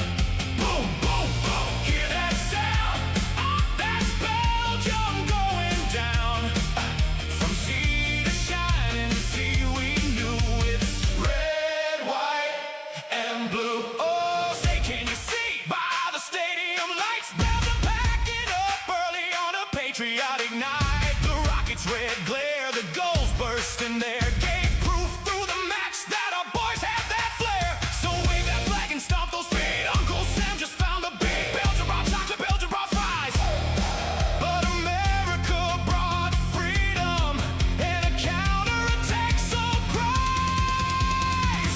Boom, boom, boom, hear that sound? That's Belgium going down. From sea to shining sea, we knew it's red, white, and blue. Oh, say, can you see by the stadium lights? Belgium packing up early on a patriotic night. The Rockets' red glare, the goals burst in there. Gave proof through the match that our boys had that flair. So wave that flag and stomp those feet. Uncle Sam just found the beat. Belgium brought chocolate, Belgium brought fries. But America brought freedom and a counterattack surprise.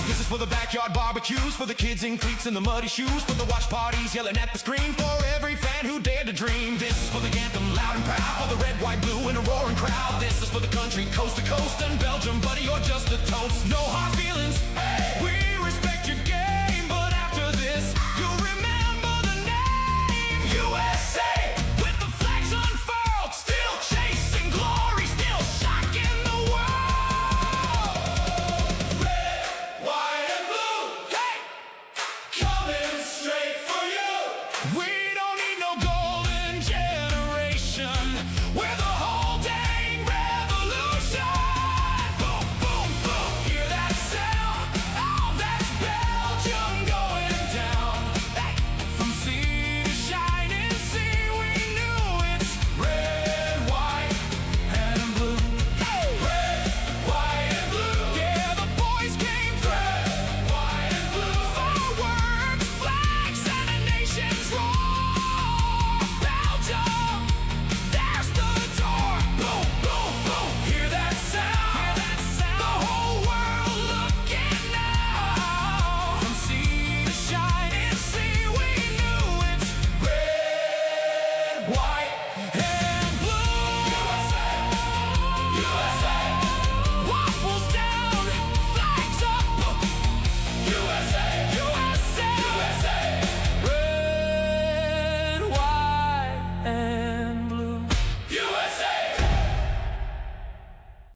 This is for the backyard barbecues, for the kids in cleats and the muddy shoes, for the watch parties yelling at the screen, for every fan who dared to dream. This is for the anthem loud and proud, for the red, white, blue and a roaring crowd. This is for the country coast to coast, and Belgium, buddy, you're just a toast. No hard feelings, we